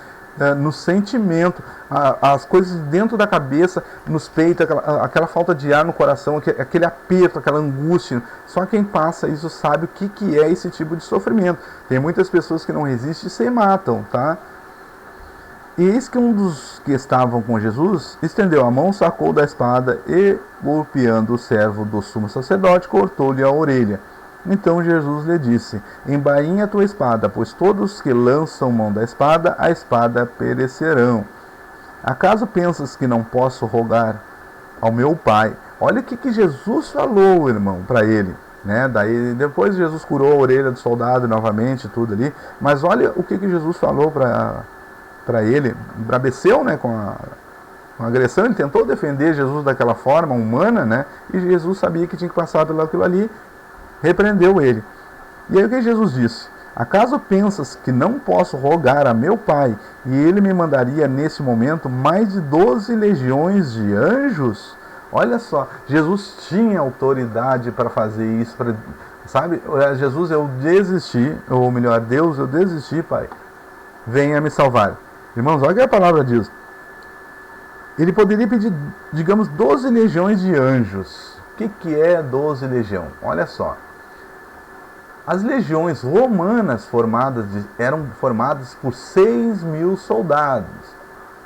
No sentimento, as coisas dentro da cabeça, nos peitos, aquela falta de ar no coração, aquele aperto, aquela angústia. Só quem passa isso sabe o que é esse tipo de sofrimento. Tem muitas pessoas que não resistem e se matam, tá? E eis que um dos que estavam com Jesus estendeu a mão, sacou da espada e, golpeando o servo do sumo sacerdote, cortou-lhe a orelha. Então Jesus lhe disse: embainha a tua espada, pois todos que lançam mão da espada, a espada perecerão. Acaso pensas que não posso rogar ao meu Pai? Olha o que Jesus falou, irmão, para ele. Né? Daí, depois Jesus curou a orelha do soldado novamente, tudo ali. Mas olha o que Jesus falou para ele. Embrabeceu, né, com a agressão. Ele tentou defender Jesus daquela forma humana, né? E Jesus sabia que tinha que passar pelo aquilo ali. Repreendeu ele. E aí o que Jesus disse? Acaso pensas que não posso rogar a meu Pai e ele me mandaria nesse momento mais de 12 legiões de anjos? Olha só, Jesus tinha autoridade para fazer isso, sabe? Jesus, eu desisti, ou melhor, Deus, eu desisti, Pai. Venha me salvar. Irmãos, olha o que a palavra diz. Ele poderia pedir, digamos, 12 legiões de anjos. O que é 12 legiões? Olha só. As legiões romanas eram formadas por 6.000 soldados.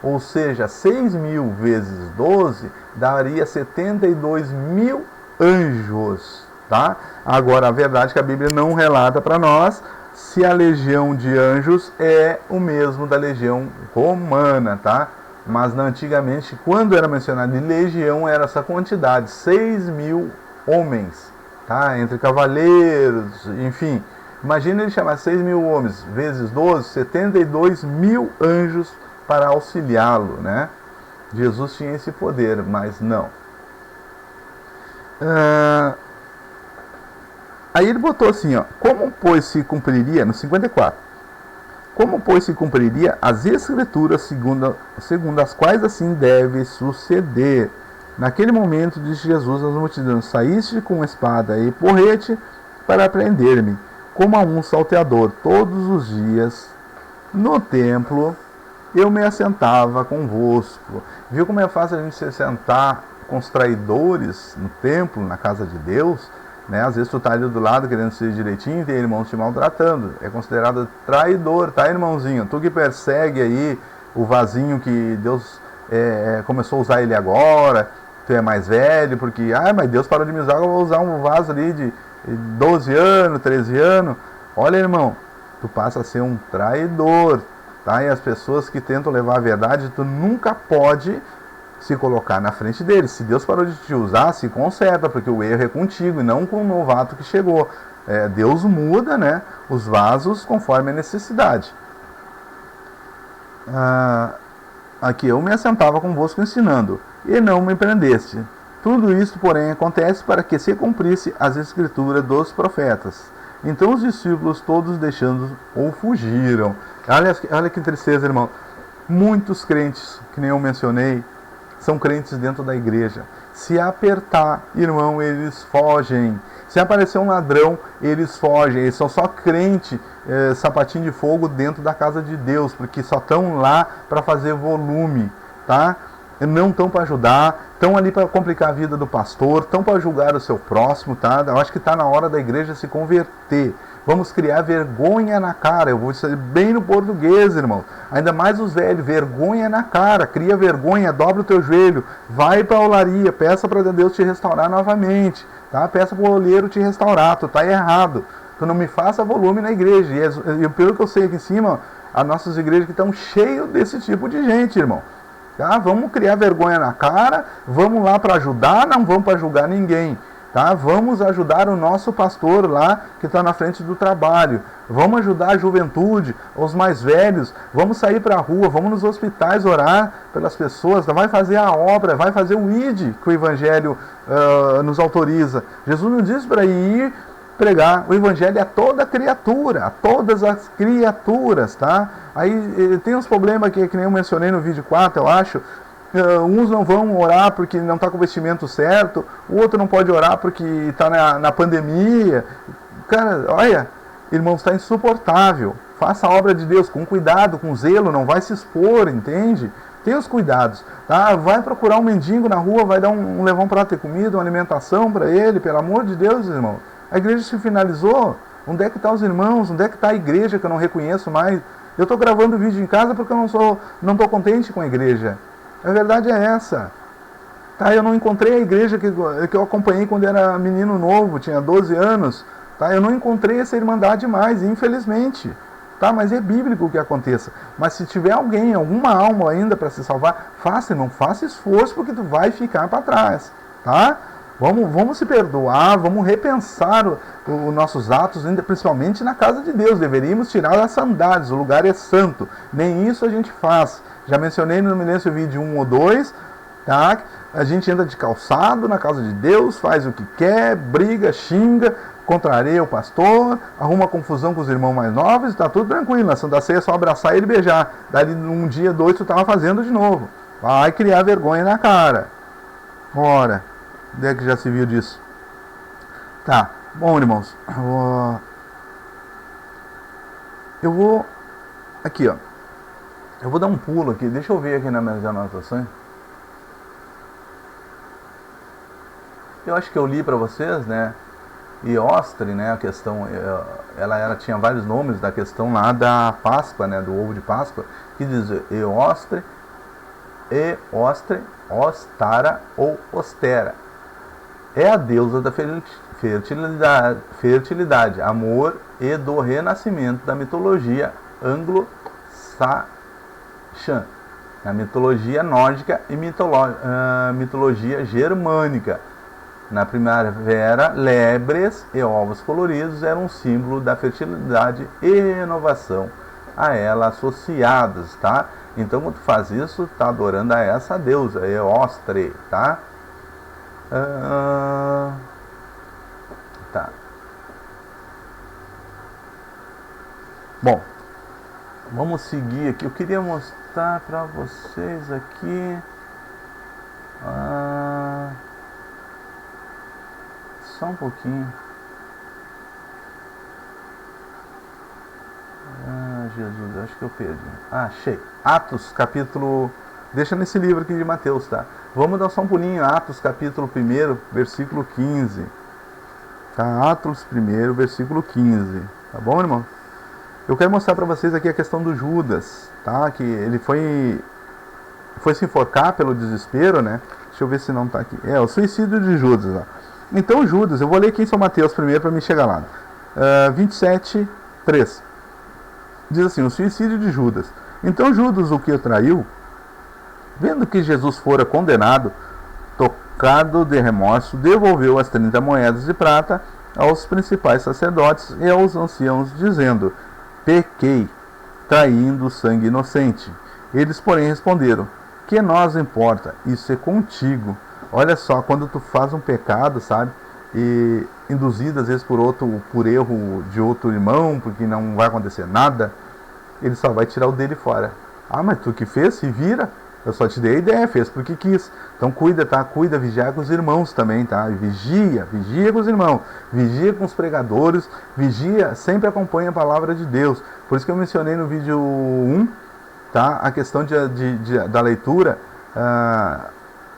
Ou seja, 6.000 vezes 12 daria 72.000 anjos. Tá? Agora, a verdade é que a Bíblia não relata para nós se a legião de anjos é o mesmo da legião romana. Tá? Mas antigamente, quando era mencionado em legião, era essa quantidade, 6.000 homens. Tá? Entre cavaleiros, enfim. Imagina ele chamar 6.000 homens, vezes 12, 72.000 anjos para auxiliá-lo, né? Jesus tinha esse poder, mas não. Aí ele botou assim, ó, como pois se cumpriria, no 54, como pois se cumpriria as escrituras segundo as quais assim deve suceder? Naquele momento disse Jesus às multidões: saíste com espada e porrete para prender-me, como a um salteador. Todos os dias no templo eu me assentava convosco. Viu como é fácil a gente se sentar com os traidores no templo, na casa de Deus? Né? Às vezes tu tá ali do lado querendo ser direitinho e tem irmãos te maltratando. É considerado traidor, tá, irmãozinho? Tu que persegue aí o vasinho que Deus começou a usar ele agora, tu é mais velho, porque, mas Deus parou de me usar, eu vou usar um vaso ali de 12 anos, 13 anos. Olha, irmão, tu passa a ser um traidor, tá? E as pessoas que tentam levar a verdade, tu nunca pode se colocar na frente deles. Se Deus parou de te usar, se conserta, porque o erro é contigo e não com o novato que chegou. Deus muda, né, os vasos conforme a necessidade. Aqui eu me assentava convosco ensinando, e não me prendeste. Tudo isto, porém, acontece para que se cumprisse as escrituras dos profetas. Então os discípulos todos deixando-o fugiram. Olha que tristeza, irmão. Muitos crentes, que nem eu mencionei, são crentes dentro da igreja. Se apertar, irmão, eles fogem. Se aparecer um ladrão, eles fogem. Eles são só crente, sapatinho de fogo dentro da casa de Deus, porque só estão lá para fazer volume, tá? Não estão para ajudar, estão ali para complicar a vida do pastor, estão para julgar o seu próximo, tá? Eu acho que está na hora da igreja se converter. Vamos criar vergonha na cara. Eu vou dizer bem no português, irmão. Ainda mais os velhos, vergonha na cara. Cria vergonha, dobra o teu joelho, vai para a olaria, peça para Deus te restaurar novamente, tá? Peça para o olheiro te restaurar. Tu tá errado. Tu não me faça volume na igreja. E pelo que eu sei aqui em cima, as nossas igrejas que estão cheias desse tipo de gente, irmão. Tá? Vamos criar vergonha na cara, vamos lá para ajudar, não vamos para julgar ninguém. Tá? Vamos ajudar o nosso pastor lá que está na frente do trabalho. Vamos ajudar a juventude, os mais velhos. Vamos sair para a rua, vamos nos hospitais orar pelas pessoas. Vai fazer a obra, vai fazer o ID que o Evangelho nos autoriza. Jesus não diz para ir pregar o evangelho a toda criatura, a todas as criaturas, tá? Aí tem uns problemas que nem eu mencionei no vídeo 4, eu acho. Uns não vão orar porque não está com o vestimento certo, o outro não pode orar porque está na pandemia. Cara, olha, irmãos, está insuportável. Faça a obra de Deus com cuidado, com zelo, não vai se expor, entende? Tenha os cuidados, tá? Vai procurar um mendigo na rua, vai levar um prato de comida, uma alimentação para ele, pelo amor de Deus, irmão. A igreja se finalizou. Onde é que estão os irmãos? Onde é que está a igreja que eu não reconheço mais? Eu estou gravando vídeo em casa porque eu não estou contente com a igreja. A verdade é essa. Tá? Eu não encontrei a igreja que eu acompanhei quando era menino novo, tinha 12 anos. Tá? Eu não encontrei essa irmandade mais, infelizmente. Tá? Mas é bíblico que aconteça. Mas se tiver alguém, alguma alma ainda para se salvar, faça, irmão, faça esforço porque tu vai ficar para trás. Tá? Vamos se perdoar, vamos repensar os nossos atos, principalmente na casa de Deus. Deveríamos tirar as sandálias, o lugar é santo. Nem isso a gente faz. Já mencionei no Milêncio vídeo 1 ou 2, tá? A gente entra de calçado na casa de Deus, faz o que quer, briga, xinga, contraria o pastor, arruma confusão com os irmãos mais novos, está tudo tranquilo. Na Santa Ceia é só abraçar ele e beijar. Daí um dia, dois, tu estava fazendo de novo. Vai criar vergonha na cara. Ora, onde é que já se viu disso? Tá, bom, irmãos, eu vou aqui, ó. Eu vou dar um pulo aqui, deixa eu ver aqui nas minhas anotações. Eu acho que eu li para vocês, né? Eostre, né? A questão, ela tinha vários nomes da questão lá da Páscoa, né? Do ovo de Páscoa, que diz Eostre, Ostara ou Ostera. É a deusa da fertilidade, amor e do renascimento da mitologia anglo-saxã, na mitologia nórdica e mitologia germânica. Na primavera, lebres e ovos coloridos eram um símbolo da fertilidade e renovação a ela associados, tá? Então, quando tu faz isso, tá adorando a essa deusa, Eostre, tá? Tá. Bom, vamos seguir aqui. Eu queria mostrar para vocês aqui. Só um pouquinho. Jesus, acho que eu perdi. Achei. Atos, capítulo... Deixa nesse livro aqui de Mateus, tá? Vamos dar só um pulinho. Atos, capítulo 1, versículo 15. Tá? Atos 1, versículo 15. Tá bom, irmão? Eu quero mostrar para vocês aqui a questão do Judas, tá? Que ele foi se enforcar pelo desespero, né? Deixa eu ver se não tá aqui. O suicídio de Judas, ó. Então, Judas, eu vou ler aqui em São Mateus primeiro para me chegar lá. 27, 3. Diz assim, o suicídio de Judas. Então Judas, o que o traiu, vendo que Jesus fora condenado, tocado de remorso, devolveu as 30 moedas de prata aos principais sacerdotes e aos anciãos, dizendo, pequei, traindo sangue inocente. Eles, porém, responderam, que nós importa, isso é contigo. Olha só, quando tu faz um pecado, sabe, e induzido às vezes por erro de outro irmão, porque não vai acontecer nada, ele só vai tirar o dele fora. Mas tu que fez, se vira, eu só te dei a ideia, fez porque quis. Então cuida, tá? Cuida, vigia com os irmãos também, tá? Vigia com os irmãos, vigia com os pregadores, vigia, sempre acompanha a palavra de Deus. Por isso que eu mencionei no vídeo 1, tá? A questão da leitura,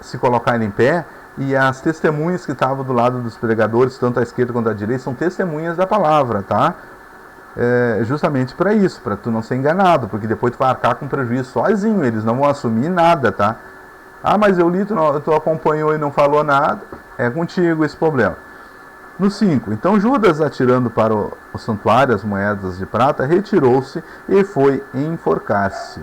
se colocar em pé, e as testemunhas que estavam do lado dos pregadores, tanto à esquerda quanto à direita, são testemunhas da palavra, tá? Justamente para isso, para tu não ser enganado, porque depois tu vai arcar com prejuízo sozinho, eles não vão assumir nada, tá? Mas eu li, tu acompanhou e não falou nada, é contigo esse problema. No 5, então Judas, atirando para o santuário as moedas de prata, retirou-se e foi enforcar-se.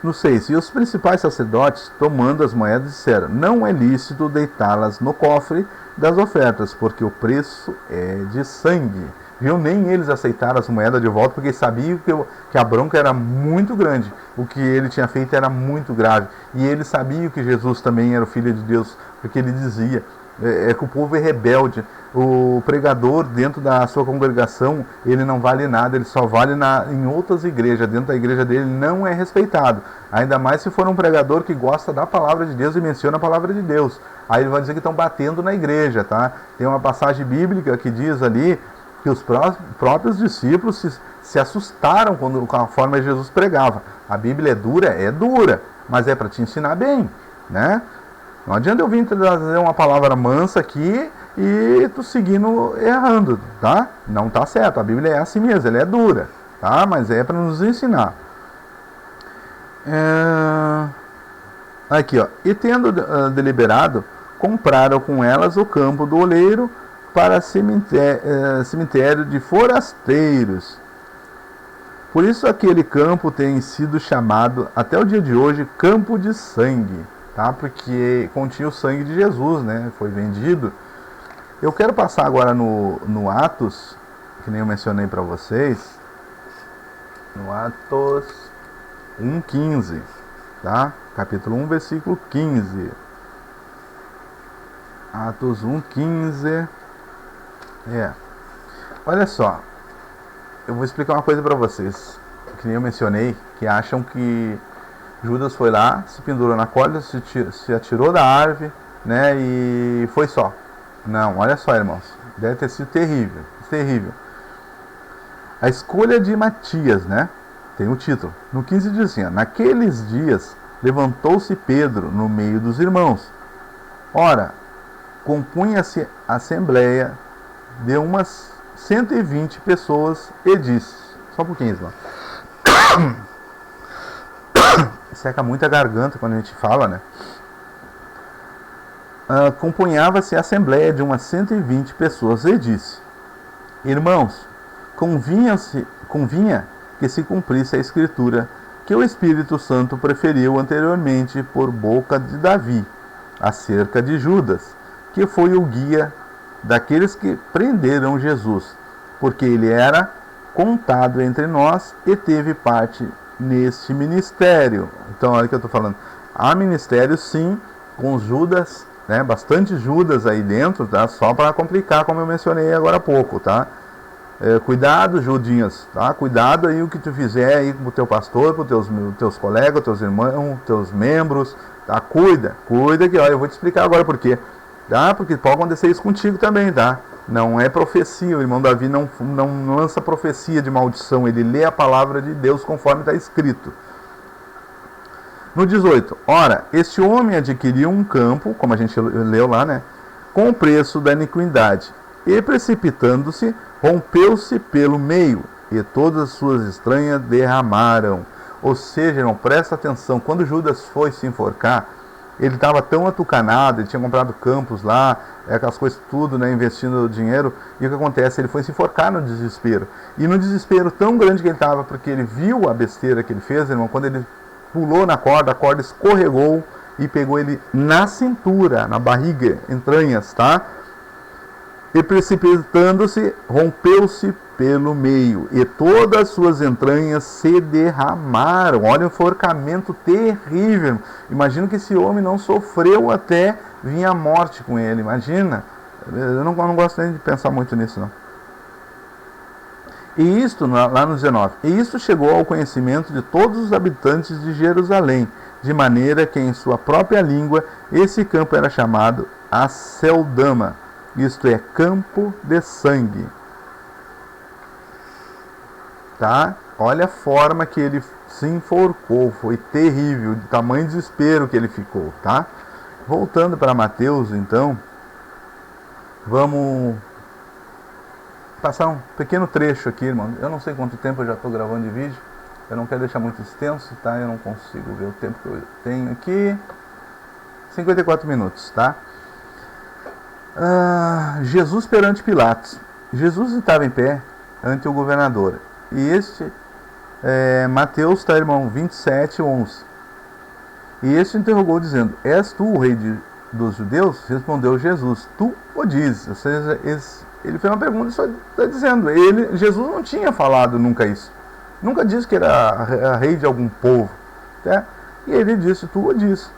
No 6, e os principais sacerdotes, tomando as moedas, disseram, não é lícito deitá-las no cofre das ofertas, porque o preço é de sangue. Viu? Nem eles aceitaram as moedas de volta, porque sabiam que a bronca era muito grande. O que ele tinha feito era muito grave. E eles sabiam que Jesus também era o Filho de Deus, porque ele dizia É que o povo é rebelde. O pregador dentro da sua congregação, ele não vale nada, ele só vale em outras igrejas. Dentro da igreja dele não é respeitado. Ainda mais se for um pregador que gosta da palavra de Deus e menciona a palavra de Deus. Aí ele vai dizer que estão batendo na igreja, tá? Tem uma passagem bíblica que diz ali que os próprios discípulos se assustaram com a forma que Jesus pregava. A Bíblia é dura, mas é para te ensinar bem, né? Não adianta eu vir trazer uma palavra mansa aqui e tu seguindo errando, tá? Não tá certo. A Bíblia é assim mesmo, ela é dura, tá? Mas é para nos ensinar. Aqui, ó. E tendo deliberado, compraram com elas o campo do oleiro para cemitério de forasteiros. Por isso aquele campo tem sido chamado até o dia de hoje campo de sangue, tá? Porque continha o sangue de Jesus, né? Foi vendido. Eu quero passar agora no Atos, que nem eu mencionei para vocês, no Atos 1:15, tá? Capítulo 1, versículo 15. Atos 1:15. Olha só, eu vou explicar uma coisa para vocês, que nem eu mencionei, que acham que Judas foi lá, se pendurou na corda, se atirou da árvore, né, e foi só. Não, olha só, irmãos, deve ter sido terrível, terrível. A escolha de Matias, né, tem o título. No 15 diz assim, naqueles dias levantou-se Pedro no meio dos irmãos. Ora, compunha-se a assembleia de umas 120 pessoas e disse, só um pouquinho, irmão. Seca muito a garganta quando a gente fala, né? Compunhava-se a assembleia de umas 120 pessoas e disse, irmãos, convinha que se cumprisse a escritura que o Espírito Santo preferiu anteriormente por boca de Davi, acerca de Judas, que foi o guia daqueles que prenderam Jesus, porque ele era contado entre nós e teve parte neste ministério. Então, olha o que eu estou falando. Há ministério, sim, com Judas, né? Bastante Judas aí dentro, tá? Só para complicar, como eu mencionei agora há pouco, tá? Cuidado, Judinhas, tá? Cuidado aí o que tu fizer aí com o teu pastor, com os teus colegas, teus irmãos, teus membros, tá? Cuida que, olha, eu vou te explicar agora por quê, tá? Porque pode acontecer isso contigo também, tá? Não é profecia, o irmão Davi não lança profecia de maldição, ele lê a palavra de Deus conforme está escrito. No 18, ora, este homem adquiriu um campo, como a gente leu lá, né? Com o preço da iniquidade, e precipitando-se, rompeu-se pelo meio, e todas as suas estranhas derramaram. Ou seja, irmão, presta atenção, quando Judas foi se enforcar, ele estava tão atucanado, ele tinha comprado campos lá, aquelas coisas tudo, né, investindo dinheiro, e o que acontece? Ele foi se enforcar no desespero. E no desespero tão grande que ele estava, porque ele viu a besteira que ele fez, irmão, quando ele pulou na corda, a corda escorregou e pegou ele na cintura, na barriga, entranhas, tá? E precipitando-se, rompeu-se pelo meio, e todas as suas entranhas se derramaram. Olha o enforcamento terrível. Imagina que esse homem não sofreu até vir a morte com ele. Imagina. Eu não gosto nem de pensar muito nisso, não. E isto, lá no 19, e isto chegou ao conhecimento de todos os habitantes de Jerusalém, de maneira que em sua própria língua esse campo era chamado Aceldama, isto é, campo de sangue. Tá? Olha a forma que ele se enforcou, foi terrível, de tamanho desespero que ele ficou, tá? Voltando para Mateus, então, vamos passar um pequeno trecho aqui, irmão. Eu não sei quanto tempo eu já estou gravando de vídeo, eu não quero deixar muito extenso, tá? Eu não consigo ver o tempo que eu tenho aqui. 54 minutos, tá? Jesus perante Pilatos. Jesus estava em pé ante o governador. E este, Mateus, tá, irmão, 27:11. E este interrogou, dizendo: És tu o rei dos judeus? Respondeu Jesus: Tu o dizes. Ou seja, ele fez uma pergunta e só está dizendo. Jesus não tinha falado nunca isso. Nunca disse que era rei de algum povo. Tá? E ele disse: Tu o dizes.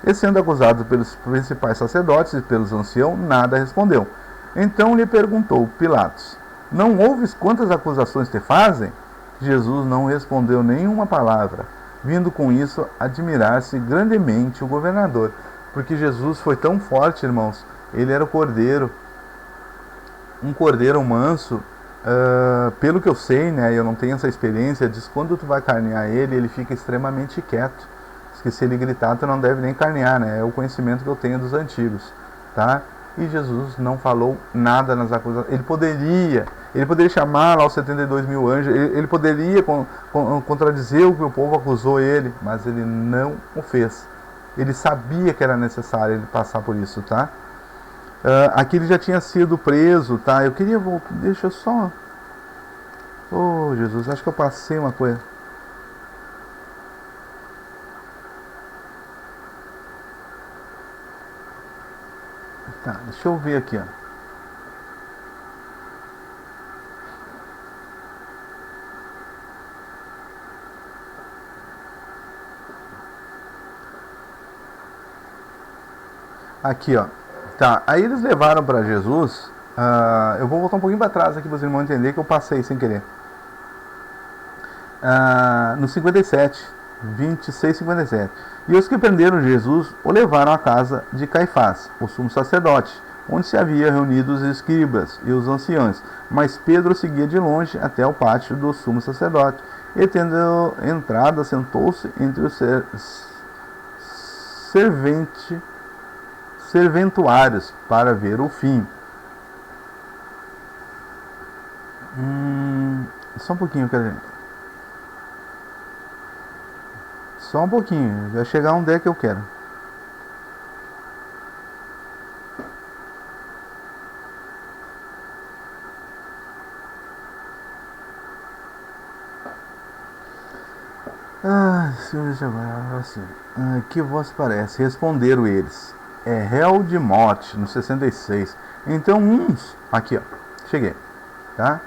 E sendo acusado pelos principais sacerdotes e pelos anciãos, nada respondeu. Então lhe perguntou Pilatos: não ouves quantas acusações te fazem? Jesus não respondeu nenhuma palavra, vindo com isso admirar-se grandemente o governador. Porque Jesus foi tão forte, irmãos, ele era o cordeiro, um cordeiro manso. Pelo que eu sei, né, eu não tenho essa experiência, diz que quando tu vai carnear ele, ele fica extremamente quieto. Diz que se ele gritar, tu não deve nem carnear, né? É o conhecimento que eu tenho dos antigos, tá? E Jesus não falou nada nas acusações. Ele poderia chamar lá os 72 mil anjos, ele poderia contradizer o que o povo acusou ele, mas ele não o fez. Ele sabia que era necessário ele passar por isso, tá? Aqui ele já tinha sido preso, tá? Eu queria voltar, deixa eu só... Oh, Jesus, acho que eu passei uma coisa. Tá, deixa eu ver aqui, ó. Aqui, ó. Tá, aí eles levaram para Jesus. Eu vou voltar um pouquinho para trás aqui para os irmãos entenderem que eu passei sem querer. No 57, 26, 57. E os que prenderam Jesus o levaram à casa de Caifás, o sumo sacerdote, onde se havia reunido os escribas e os anciãos. Mas Pedro seguia de longe até o pátio do sumo sacerdote, e tendo entrado, sentou-se entre os serventuários para ver o fim. Só um pouquinho, quero ver. Só um pouquinho, vai chegar onde é que eu quero. Senhor, assim, que vos parece? Responderam eles: é réu de morte, no 66. Então uns, aqui ó, cheguei, tá?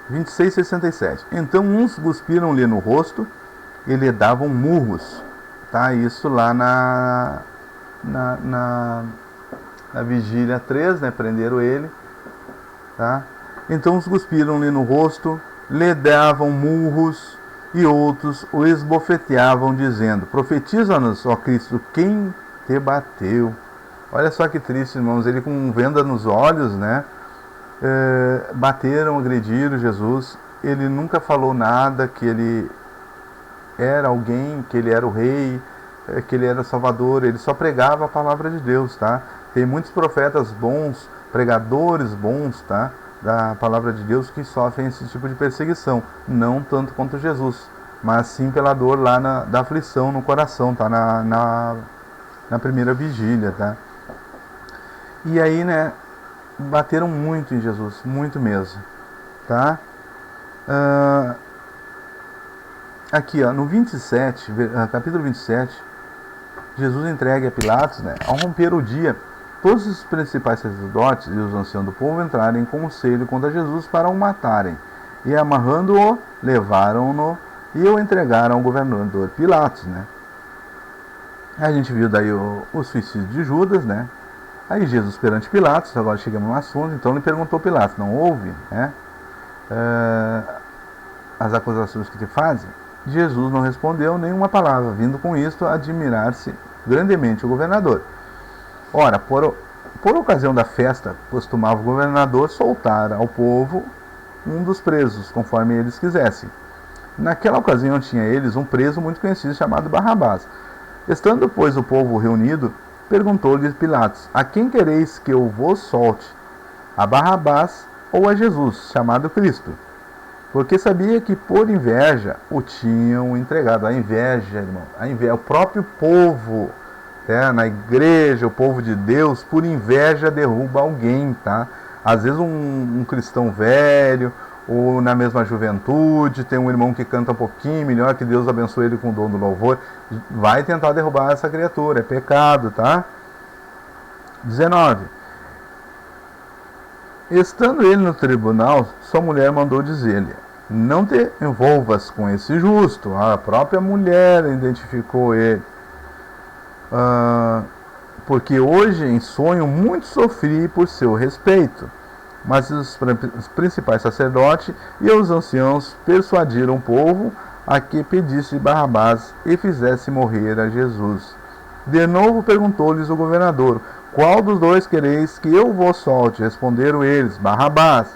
26, 67. Então uns cuspiram-lhe no rosto e lhe davam murros, tá? Isso lá na vigília 3, né? Prenderam ele, tá? Então uns cuspiram-lhe no rosto, lhe davam murros, e outros o esbofeteavam, dizendo: profetiza-nos, ó Cristo, quem te bateu? Olha só que triste, irmãos, ele com venda nos olhos, né? Bateram, agrediram Jesus. Ele nunca falou nada, que ele era alguém, que ele era o rei, que ele era o salvador. Ele só pregava a palavra de Deus, tá? Tem muitos profetas bons, pregadores bons, tá? Da palavra de Deus, que sofrem esse tipo de perseguição, não tanto quanto Jesus, mas sim pela dor lá da aflição no coração, tá? Na primeira vigília, tá? E aí, né, bateram muito em Jesus, muito mesmo, tá? Aqui, ó, no 27, capítulo 27, Jesus entregue a Pilatos, né? Ao romper o dia, todos os principais sacerdotes e os anciãos do povo entraram em conselho contra Jesus para o matarem. E amarrando-o, levaram-no e o entregaram ao governador Pilatos, né? A gente viu daí o suicídio de Judas, né? Aí Jesus perante Pilatos, agora chegamos no assunto, então ele perguntou a Pilatos: não houve, né? As acusações que te fazem? Jesus não respondeu nenhuma palavra, vindo com isto admirar-se grandemente o governador. Ora, por ocasião da festa, costumava o governador soltar ao povo um dos presos, conforme eles quisessem. Naquela ocasião tinha eles um preso muito conhecido chamado Barrabás. Estando, pois, o povo reunido, perguntou-lhe Pilatos: a quem quereis que eu vos solte? A Barrabás ou a Jesus, chamado Cristo? Porque sabia que por inveja o tinham entregado. A inveja, irmão, o próprio povo, na igreja, o povo de Deus, por inveja derruba alguém, tá? Às vezes um cristão velho, ou na mesma juventude, tem um irmão que canta um pouquinho melhor, que Deus abençoe ele com o dom do louvor, vai tentar derrubar essa criatura, é pecado, tá? 19. Estando ele no tribunal, sua mulher mandou dizer-lhe: não te envolvas com esse justo. A própria mulher identificou ele. porque hoje em sonho muito sofri por seu respeito. Mas os principais sacerdotes e os anciãos persuadiram o povo a que pedisse Barrabás e fizesse morrer a Jesus. De novo perguntou-lhes o governador: qual dos dois quereis que eu vos solte? Responderam eles: Barrabás.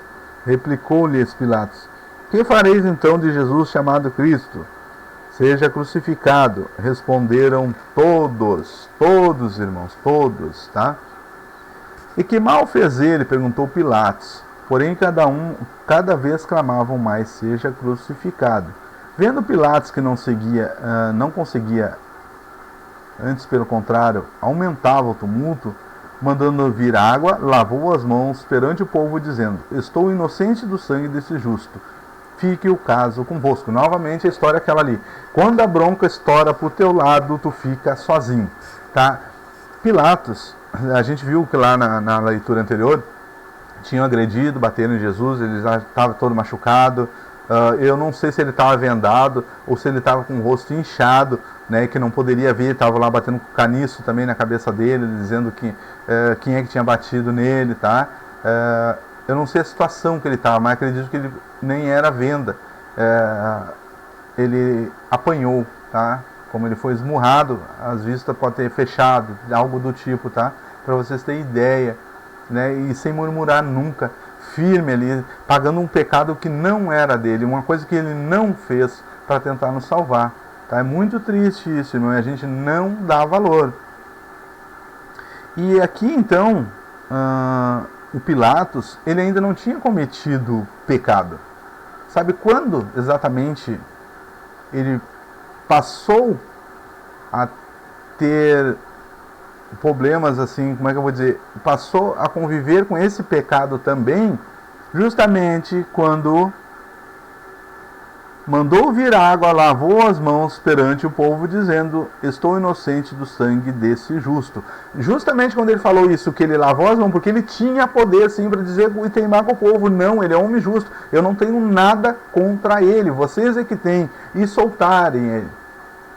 Replicou-lhes Pilatos: que fareis então de Jesus chamado Cristo? Seja crucificado. Responderam todos, irmãos, todos, tá? E que mal fez ele? Perguntou Pilatos. Porém, cada vez clamavam mais: seja crucificado. Vendo Pilatos que não conseguia, antes pelo contrário, aumentava o tumulto, mandando vir água, lavou as mãos perante o povo, dizendo: estou inocente do sangue desse justo. Fique o caso convosco. Novamente a história é aquela ali. Quando a bronca estoura pro teu lado, tu fica sozinho, tá? Pilatos, a gente viu que lá na leitura anterior tinham agredido, bateram em Jesus, ele já estava todo machucado. Eu não sei se ele estava vendado ou se ele estava com o rosto inchado, né, que não poderia ver, estava lá batendo caniço também na cabeça dele, dizendo que quem é que tinha batido nele, tá? Eu não sei a situação que ele estava, mas acredito que ele nem era venda. Ele apanhou, tá? Como ele foi esmurrado, as vistas podem ter fechado, algo do tipo, tá? Para vocês terem ideia, né? E sem murmurar nunca, firme ali, pagando um pecado que não era dele, uma coisa que ele não fez para tentar nos salvar, tá? É muito triste isso, irmão, e a gente não dá valor. E aqui então, o Pilatos, ele ainda não tinha cometido pecado. Sabe quando exatamente ele passou a ter problemas, assim, como é que eu vou dizer, passou a conviver com esse pecado também, justamente quando mandou vir água, lavou as mãos perante o povo, dizendo: estou inocente do sangue desse justo. Justamente quando ele falou isso, que ele lavou as mãos, porque ele tinha poder sim para dizer e teimar com o povo: não, ele é homem justo, eu não tenho nada contra ele, vocês é que têm, e soltarem ele.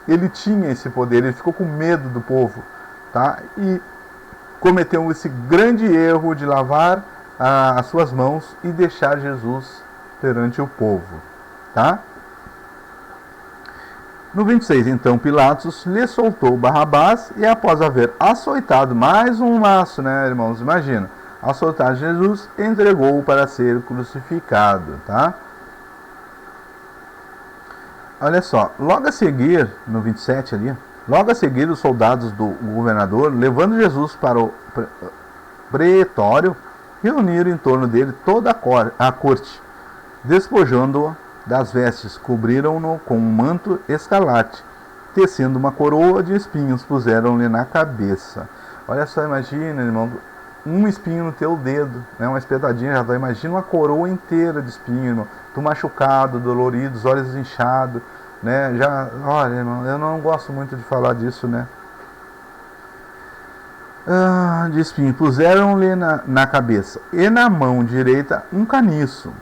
Ele tinha esse poder, ele ficou com medo do povo, tá? E cometeu esse grande erro de lavar as suas mãos e deixar Jesus perante o povo, tá? No 26, então, Pilatos lhe soltou Barrabás e, após haver açoitado mais um laço, né, irmãos? Imagina, açoitado Jesus, entregou-o para ser crucificado, tá? Olha só, logo a seguir, no 27 ali, logo a seguir os soldados do governador, levando Jesus para o pretório, reuniram em torno dele toda a corte, despojando-o das vestes, cobriram-no com um manto escarlate, tecendo uma coroa de espinhos, puseram-lhe na cabeça. Olha só, imagina, irmão, um espinho no teu dedo, né, uma espetadinha, já dá, imagina uma coroa inteira de espinho, irmão, tu machucado, dolorido, os olhos inchados, né, já, olha, irmão, eu não gosto muito de falar disso, né, de espinho, puseram-lhe na cabeça, e na mão direita um caniço,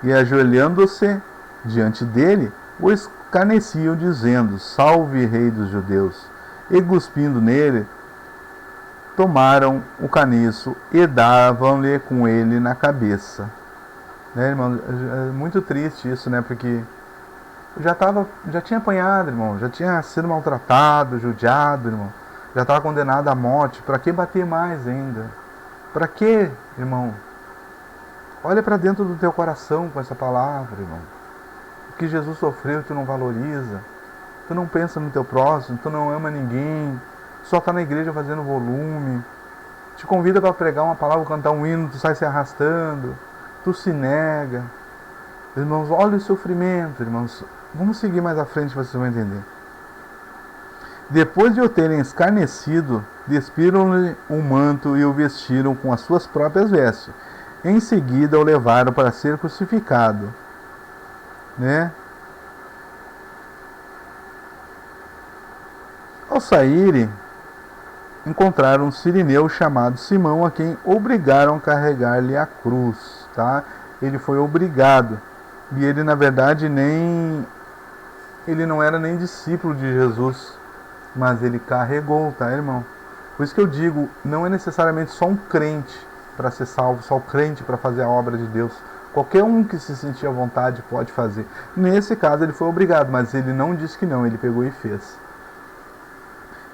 e ajoelhando-se diante dele, o escarneciam, dizendo: salve, rei dos judeus, e cuspindo nele, tomaram o caniço e davam-lhe com ele na cabeça. Né, irmão? É muito triste isso, né? Porque já tinha apanhado, irmão, já tinha sido maltratado, judiado, irmão, já estava condenado à morte. Para que bater mais ainda? Para que, irmão? Olha para dentro do teu coração com essa palavra, irmão. O que Jesus sofreu, tu não valoriza, tu não pensa no teu próximo, tu não ama ninguém, só está na igreja fazendo volume, te convida para pregar uma palavra, cantar um hino, tu sai se arrastando, tu se nega. Irmãos, olha o sofrimento, irmãos. Vamos seguir mais à frente, vocês vão entender. Depois de o terem escarnecido, despiram-lhe o manto e o vestiram com as suas próprias vestes. Em seguida o levaram para ser crucificado, né? Ao saírem, encontraram um sirineu chamado Simão, a quem obrigaram a carregar-lhe a cruz, tá? Ele foi obrigado, e ele na verdade ele não era nem discípulo de Jesus, mas ele carregou, tá, irmão? Por isso que eu digo, não é necessariamente só um crente para ser salvo, só o crente para fazer a obra de Deus. Qualquer um que se sentir à vontade pode fazer. Nesse caso ele foi obrigado, mas ele não disse que não, ele pegou e fez.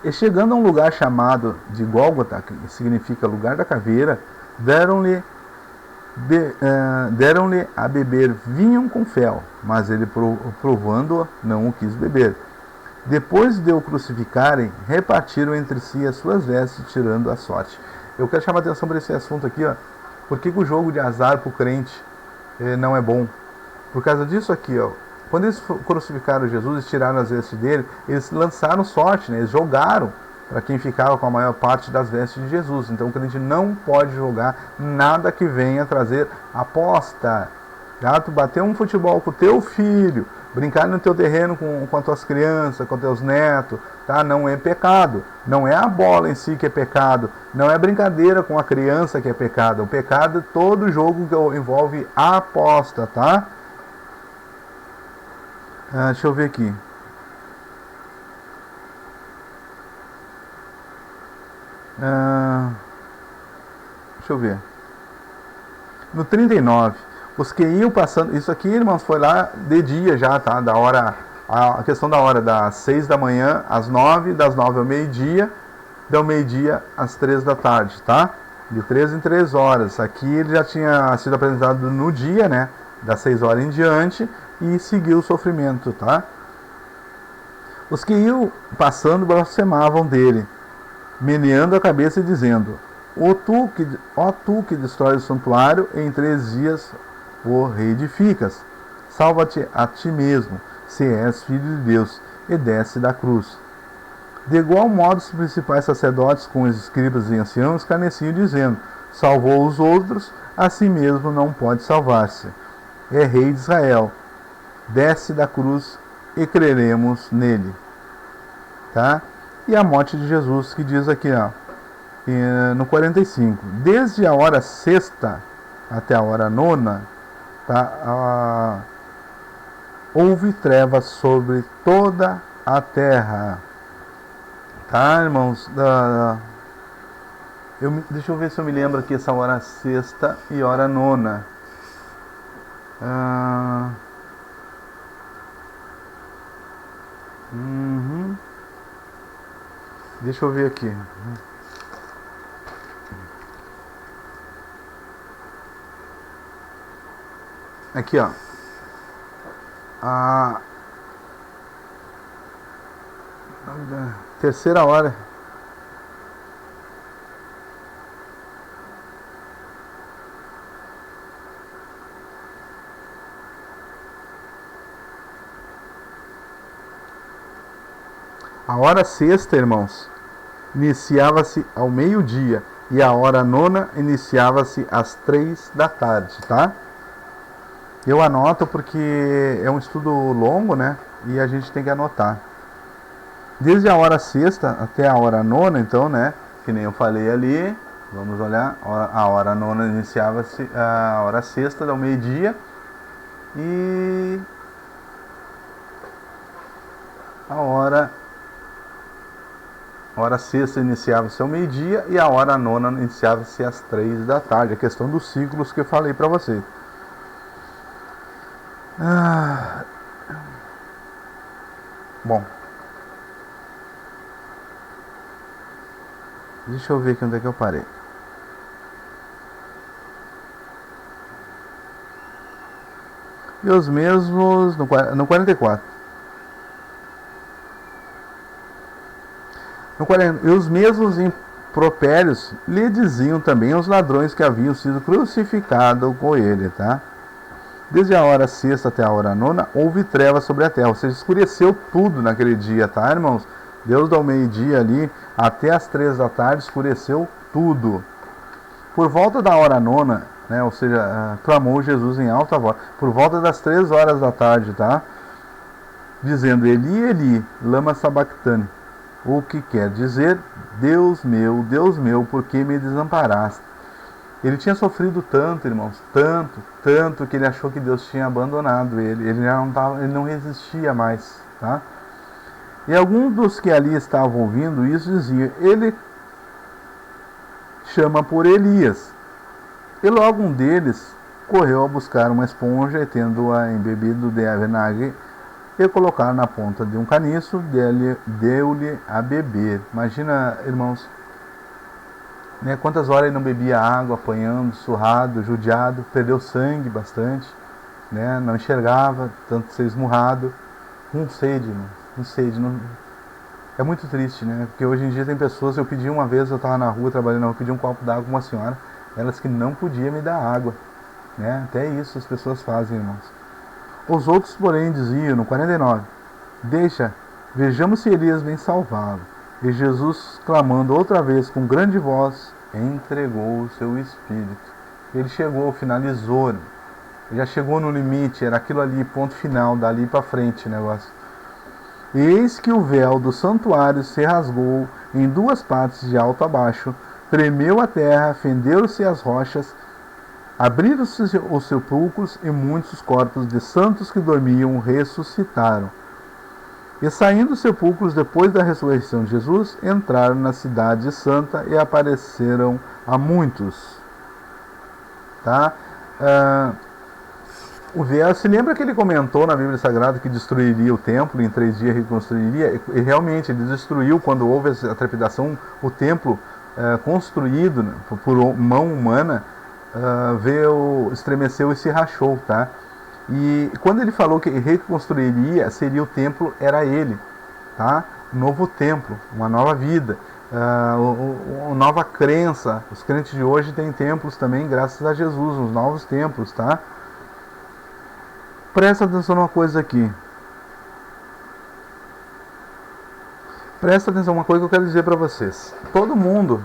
E chegando a um lugar chamado de Gólgota, que significa lugar da caveira, deram-lhe a beber vinho com fel, mas ele, provando-o, não o quis beber. Depois de o crucificarem, repartiram entre si as suas vestes, tirando a sorte. Eu quero chamar a atenção para esse assunto aqui, ó. Por que o jogo de azar para o crente não é bom? Por causa disso aqui, ó. Quando eles crucificaram Jesus e tiraram as vestes dele, eles lançaram sorte, né? Eles jogaram para quem ficava com a maior parte das vestes de Jesus. Então o crente não pode jogar nada que venha trazer aposta. Tá? Tu bater um futebol com o teu filho, brincar no teu terreno com as tuas crianças, com os teus netos, tá? Não é pecado. Não é a bola em si que é pecado. Não é brincadeira com a criança que é pecado. O pecado é todo jogo que envolve aposta, tá? Deixa eu ver aqui. Deixa eu ver. No 39, os que iam passando. Isso aqui, irmãos, foi lá de dia já, tá? Da hora. A questão da hora, das 6 da manhã às 9, das 9 ao meio-dia, do meio-dia às 3 da tarde, tá? De 3 em 3 horas. Aqui ele já tinha sido apresentado no dia, né? Das 6 horas em diante, e seguiu o sofrimento, tá? Os que iam passando blasfemavam dele, meneando a cabeça e dizendo: ó tu que destrói o santuário, em 3 dias o reedificas. Salva-te a ti mesmo, se és filho de Deus, e desce da cruz. De igual modo, os principais sacerdotes com os escribas e anciãos escarneciam, dizendo: salvou os outros, a si mesmo não pode salvar-se. É rei de Israel. Desce da cruz e creremos nele. Tá? E a morte de Jesus, que diz aqui, ó, no 45: desde a hora sexta até a hora nona, tá? Houve trevas sobre toda a terra. Tá, irmãos? Deixa eu ver se eu me lembro aqui essa hora sexta e hora nona. Deixa eu ver aqui. Aqui, ó. A terceira hora. A hora sexta, irmãos, iniciava-se ao meio-dia, e a hora nona iniciava-se às 3 da tarde, tá? Eu anoto porque é um estudo longo, né? E a gente tem que anotar. Desde a hora sexta até a hora nona, então, né? Que nem eu falei ali, vamos olhar, a hora nona iniciava-se a hora sexta, ao meio-dia, e a hora sexta iniciava-se ao meio-dia e a hora nona iniciava-se às 3 da tarde. A questão dos ciclos que eu falei para vocês. Bom, deixa eu ver aqui onde é que eu parei. E os mesmos no 44. E os mesmos impropérios lhe diziam também aos ladrões que haviam sido crucificados com ele, tá? Desde a hora sexta até a hora nona, houve trevas sobre a terra, ou seja, escureceu tudo naquele dia, tá, irmãos? Deus ao meio-dia ali, até as 3 da tarde, escureceu tudo. Por volta da hora nona, né, ou seja, clamou Jesus em alta voz, por volta das 3 horas da tarde, tá? Dizendo: Eli, Eli, lama sabactane, o que quer dizer: Deus meu, por que me desamparaste? Ele tinha sofrido tanto, irmãos, tanto, que ele achou que Deus tinha abandonado ele. Ele já não tava, ele não resistia mais, tá? E alguns dos que ali estavam ouvindo isso diziam: ele chama por Elias. E logo um deles correu a buscar uma esponja e, tendo-a embebido de vinagre, e colocar na ponta de um caniço, deu-lhe a beber. Imagina, irmãos, né, quantas horas ele não bebia água, apanhando, surrado, judiado, perdeu sangue bastante, né, não enxergava, tanto ser esmurrado, com sede, irmãos, com sede. Não... É muito triste, né, porque hoje em dia tem pessoas, eu pedi uma vez, eu estava na rua trabalhando, eu pedi um copo d'água com uma senhora, elas que não podia me dar água, né, até isso as pessoas fazem, irmãos. Os outros, porém, diziam, no 49, deixa, vejamos se Elias vem salvá-lo. E Jesus, clamando outra vez com grande voz, entregou o seu espírito. Ele chegou, finalizou, já chegou no limite, era aquilo ali, ponto final, dali para frente o negócio. E eis que o véu do santuário se rasgou em duas partes de alto a baixo, tremeu a terra, fenderam-se as rochas, abriram-se os sepulcros e muitos corpos de santos que dormiam ressuscitaram. E saindo dos sepulcros depois da ressurreição de Jesus, entraram na cidade santa e apareceram a muitos. Tá? O véu, se lembra que ele comentou na Bíblia Sagrada que destruiria o templo, em 3 dias reconstruiria? E realmente ele destruiu, quando houve a trepidação, o templo construído, né, por mão humana, estremeceu e se rachou, tá? E quando ele falou que reconstruiria, seria o templo, era ele, tá? Um novo templo, uma nova vida, uma nova crença. Os crentes de hoje têm templos também, graças a Jesus, uns novos templos, tá? Presta atenção numa coisa aqui. Presta atenção numa coisa que eu quero dizer para vocês. Todo mundo,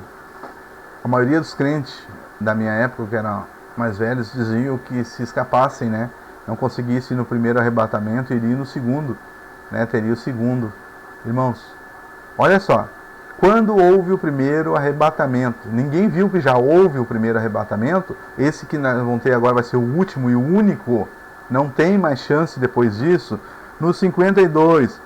a maioria dos crentes da minha época, que eram mais velhos, diziam que se escapassem, né, não conseguissem ir no primeiro arrebatamento, iriam no segundo, né, teria o segundo. Irmãos, olha só, quando houve o primeiro arrebatamento, ninguém viu que já houve o primeiro arrebatamento, esse que nós vamos ter agora vai ser o último e o único, não tem mais chance depois disso. No 52,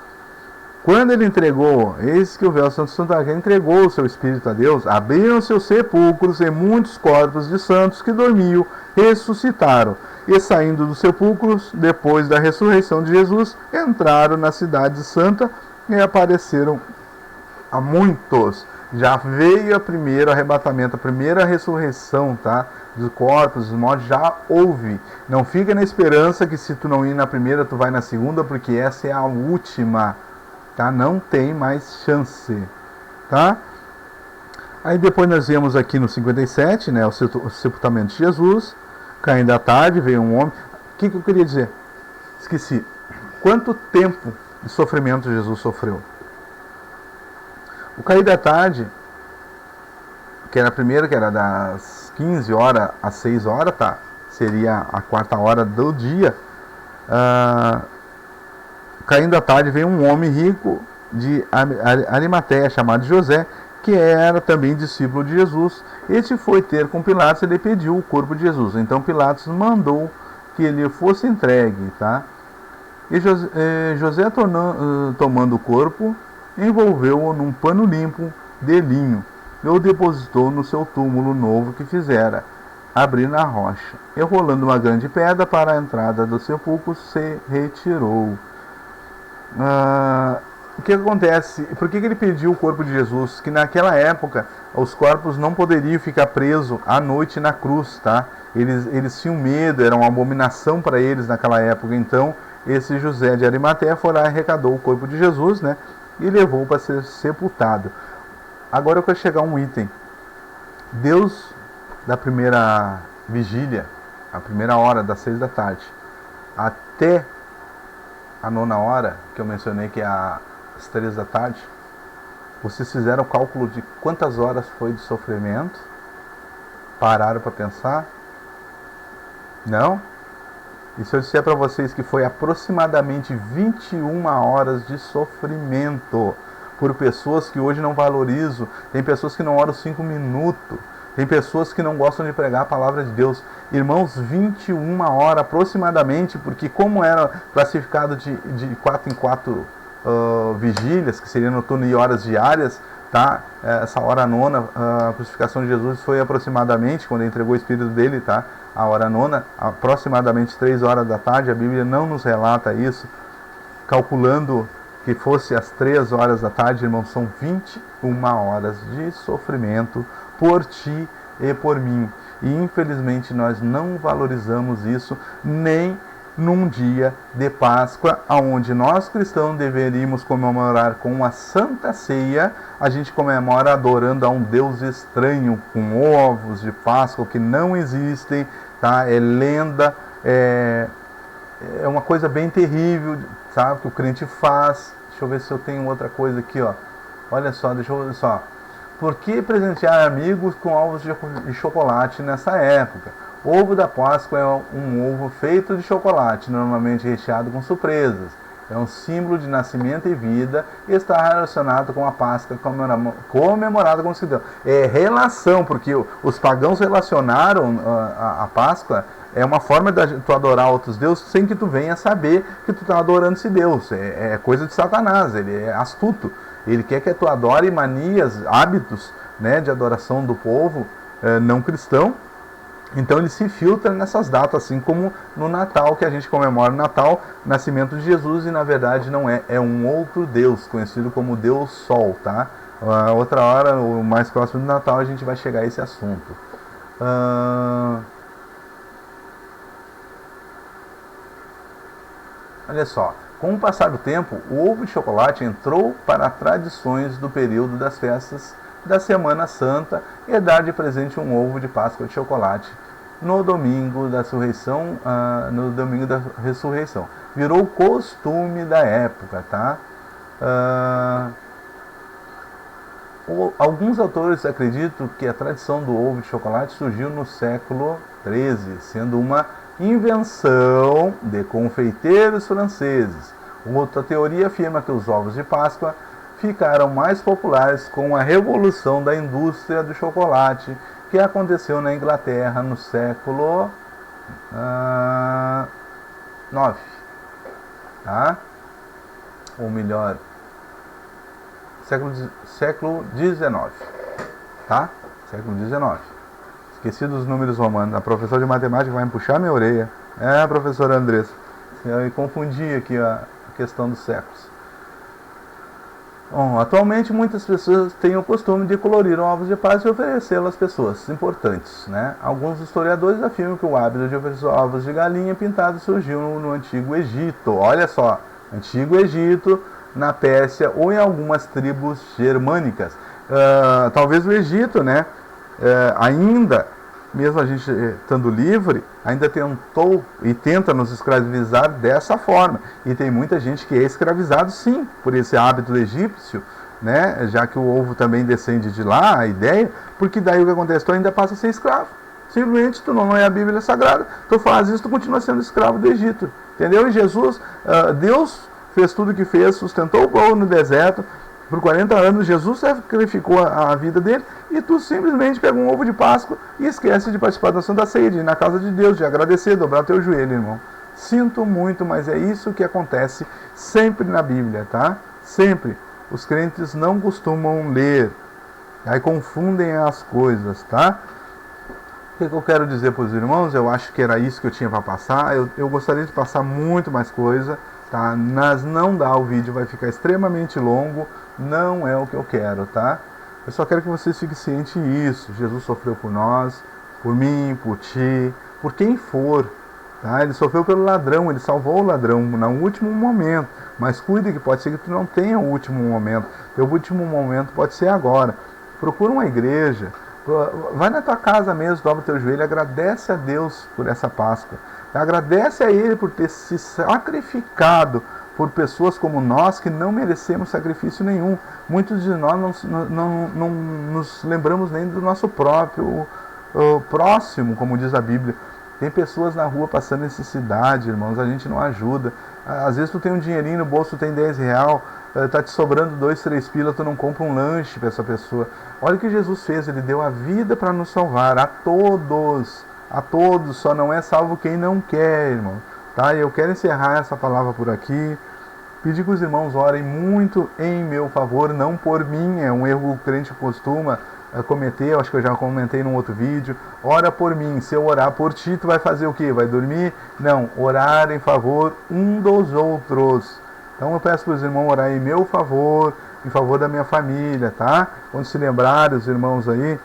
quando ele entregou, eis que o véu santo santuário entregou o seu espírito a Deus, abriram seus sepulcros e muitos corpos de santos que dormiam ressuscitaram. E saindo dos sepulcros, depois da ressurreição de Jesus, entraram na cidade santa e apareceram a muitos. Já veio o primeiro arrebatamento, a primeira ressurreição, tá? Dos corpos, dos mortos, já houve. Não fica na esperança que se tu não ir na primeira, tu vai na segunda, porque essa é a última. Tá? Não tem mais chance, tá? Aí depois nós vemos aqui no 57, né, o sepultamento de Jesus. Caindo à tarde, veio um homem. O que eu queria dizer? Esqueci. Quanto tempo de sofrimento Jesus sofreu? O cair da tarde, que era a primeira, que era das 15 horas às 6 horas, tá? Seria a 4ª hora do dia. Caindo à tarde, veio um homem rico de Arimateia, chamado José, que era também discípulo de Jesus. Este foi ter com Pilatos e lhe pediu o corpo de Jesus. Então Pilatos mandou que ele fosse entregue, tá? E José, tomando o corpo, envolveu-o num pano limpo de linho e o depositou no seu túmulo novo que fizera, abrindo a rocha. E rolando uma grande pedra para a entrada do sepulcro, se retirou. O que acontece? Por que ele pediu o corpo de Jesus? Que naquela época os corpos não poderiam ficar presos à noite na cruz, tá? Eles tinham medo, era uma abominação para eles naquela época. Então esse José de Arimateia foi lá e arrecadou o corpo de Jesus, né? E levou para ser sepultado. Agora eu quero chegar a um item. Deus, da primeira vigília, a primeira hora das 6 da tarde, até a 9ª hora, que eu mencionei que é às 3 da tarde, vocês fizeram o cálculo de quantas horas foi de sofrimento? Pararam para pensar? Não? E se eu disser para vocês que foi aproximadamente 21 horas de sofrimento por pessoas que hoje não valorizam, tem pessoas que não oram 5 minutos, tem pessoas que não gostam de pregar a palavra de Deus. Irmãos, 21 horas aproximadamente, porque como era classificado de 4 em 4 vigílias, que seria noturno, e horas diárias, tá? Essa hora nona, a crucificação de Jesus foi aproximadamente, quando ele entregou o Espírito dele, tá? A hora nona, aproximadamente 3 horas da tarde. A Bíblia não nos relata isso, calculando que fosse às 3 horas da tarde, irmãos, são 21 horas de sofrimento por ti e por mim. E infelizmente nós não valorizamos isso nem num dia de Páscoa, onde nós cristãos deveríamos comemorar com a Santa Ceia. A gente comemora adorando a um Deus estranho, com ovos de Páscoa que não existem, tá? É lenda, é uma coisa bem terrível, sabe, que o crente faz. Deixa eu ver se eu tenho outra coisa aqui, ó. Olha só, deixa eu ver só. Por que presentear amigos com ovos de chocolate nessa época? O ovo da Páscoa é um ovo feito de chocolate, normalmente recheado com surpresas. É um símbolo de nascimento e vida e está relacionado com a Páscoa comemorada com os cristãos. É relação, porque os pagãos relacionaram a Páscoa. É uma forma de tu adorar outros deuses sem que tu venha saber que tu está adorando esse Deus. É coisa de Satanás, ele é astuto. Ele quer que tu adore manias, hábitos, né, de adoração do povo não cristão. Então ele se filtra nessas datas, assim como no Natal, que a gente comemora o Natal, nascimento de Jesus, e na verdade não é um outro Deus, conhecido como Deus Sol, tá? Outra hora, o mais próximo do Natal, a gente vai chegar a esse assunto. Olha só, com o passar do tempo, o ovo de chocolate entrou para tradições do período das festas da Semana Santa e dar de presente um ovo de Páscoa de chocolate no domingo da ressurreição. Virou costume da época, tá? Alguns autores acreditam que a tradição do ovo de chocolate surgiu no século XIII, sendo uma invenção de confeiteiros franceses. Outra teoria afirma que os ovos de Páscoa ficaram mais populares com a revolução da indústria do chocolate, que aconteceu na Inglaterra no século IX, tá? Ou melhor, século XIX, tá? Século XIX. Esqueci dos números romanos. A professora de matemática vai me puxar minha orelha. Professora Andressa, eu confundi aqui a questão dos séculos. Bom, atualmente muitas pessoas têm o costume de colorir ovos de Páscoa e oferecê-los às pessoas importantes, né? Alguns historiadores afirmam que o hábito de oferecer ovos de galinha pintados surgiu no Antigo Egito. Olha só, Antigo Egito, na Pérsia ou em algumas tribos germânicas. Talvez o Egito, né? Ainda, mesmo a gente estando livre, ainda tentou e tenta nos escravizar dessa forma. E tem muita gente que é escravizado, sim, por esse hábito egípcio, né? Já que o ovo também descende de lá, a ideia, porque daí o que acontece? Tu ainda passa a ser escravo. Simplesmente tu não é a Bíblia Sagrada, tu faz isso, tu continua sendo escravo do Egito. Entendeu? E Jesus, Deus fez tudo o que fez, sustentou o povo no deserto. Por 40 anos, Jesus sacrificou a vida dele, e tu simplesmente pega um ovo de Páscoa e esquece de participar da Santa Ceia, de ir na casa de Deus, de agradecer, dobrar teu joelho, irmão. Sinto muito, mas é isso que acontece sempre na Bíblia, tá? Sempre. Os crentes não costumam ler, aí confundem as coisas, tá? O que eu quero dizer para os irmãos? Eu acho que era isso que eu tinha para passar. Eu gostaria de passar muito mais coisa, tá? Mas não dá, o vídeo vai ficar extremamente longo. Não é o que eu quero, tá? Eu só quero que vocês fiquem cientes disso. Jesus sofreu por nós, por mim, por ti, por quem for, tá? Ele sofreu pelo ladrão, ele salvou o ladrão no último momento. Mas cuide que pode ser que tu não tenha o último momento. Teu último momento pode ser agora. Procura uma igreja, vai na tua casa mesmo, dobra o teu joelho, agradece a Deus por essa Páscoa. Agradece a Ele por ter se sacrificado por pessoas como nós, que não merecemos sacrifício nenhum. Muitos de nós não nos lembramos nem do nosso próprio próximo, como diz a Bíblia. Tem pessoas na rua passando necessidade, irmãos, a gente não ajuda. Às vezes tu tem um dinheirinho no bolso, tu tem 10 real, tá te sobrando 2, 3 pila, tu não compra um lanche para essa pessoa. Olha o que Jesus fez, Ele deu a vida para nos salvar, a todos, só não é salvo quem não quer, irmão. Tá? Eu quero encerrar essa palavra por aqui. Pedir que os irmãos orem muito em meu favor, não por mim. É um erro que o crente costuma cometer, eu acho que eu já comentei num outro vídeo. Ora por mim, se eu orar por ti, tu vai fazer o quê? Vai dormir? Não, orar em favor um dos outros. Então eu peço para os irmãos orarem em meu favor, em favor da minha família, tá? Quando se lembrarem os irmãos aí,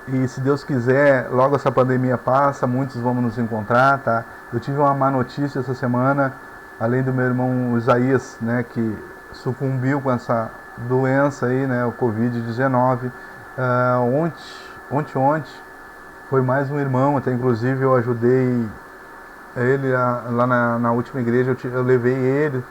e se Deus quiser, logo essa pandemia passa, muitos vamos nos encontrar, tá? Eu tive uma má notícia essa semana, além do meu irmão Isaías, né, que sucumbiu com essa doença aí, né, o Covid-19. Ontem foi mais um irmão, até inclusive eu ajudei ele lá na última igreja, eu levei ele,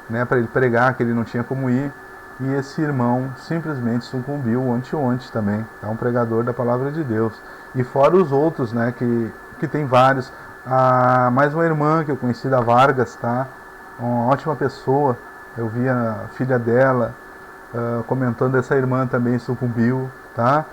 né, para ele pregar, que ele não tinha como ir. E esse irmão simplesmente sucumbiu ontem também. É um pregador da palavra de Deus. E fora os outros, né, que tem vários. Mais uma irmã que eu conheci da Vargas, tá? Uma ótima pessoa. Eu vi a filha dela comentando, essa irmã também sucumbiu, tá?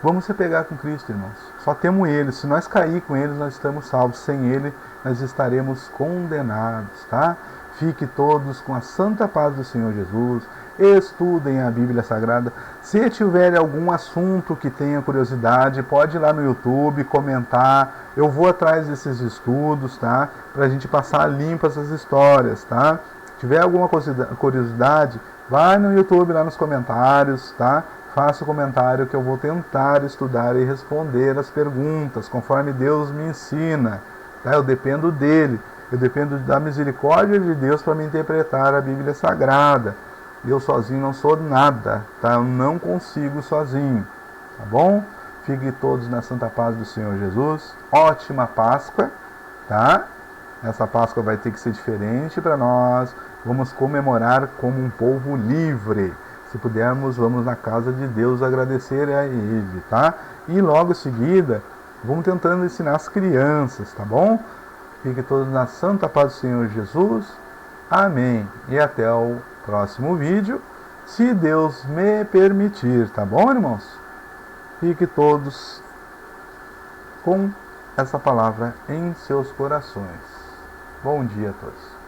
Vamos se pegar com Cristo, irmãos. Só temos Ele. Se nós cair com Ele, nós estamos salvos. Sem Ele, nós estaremos condenados, tá? Fique todos com a santa paz do Senhor Jesus. Estudem a Bíblia Sagrada. Se tiver algum assunto que tenha curiosidade, pode ir lá no YouTube, comentar. Eu vou atrás desses estudos, tá? Pra gente passar limpo essas histórias, tá? Se tiver alguma curiosidade, vai no YouTube, lá nos comentários, tá? Faça o comentário que eu vou tentar estudar e responder as perguntas, conforme Deus me ensina, tá? Eu dependo dele. Eu dependo da misericórdia de Deus para me interpretar a Bíblia Sagrada. Eu sozinho não sou nada, tá? Eu não consigo sozinho, tá bom? Fiquem todos na santa paz do Senhor Jesus. Ótima Páscoa, tá? Essa Páscoa vai ter que ser diferente para nós. Vamos comemorar como um povo livre. Se pudermos, vamos na casa de Deus agradecer a Ele, tá? E logo em seguida, vamos tentando ensinar as crianças, tá bom? Fiquem todos na santa paz do Senhor Jesus. Amém. E até o próximo vídeo, se Deus me permitir, tá bom, irmãos? Fiquem todos com essa palavra em seus corações. Bom dia a todos.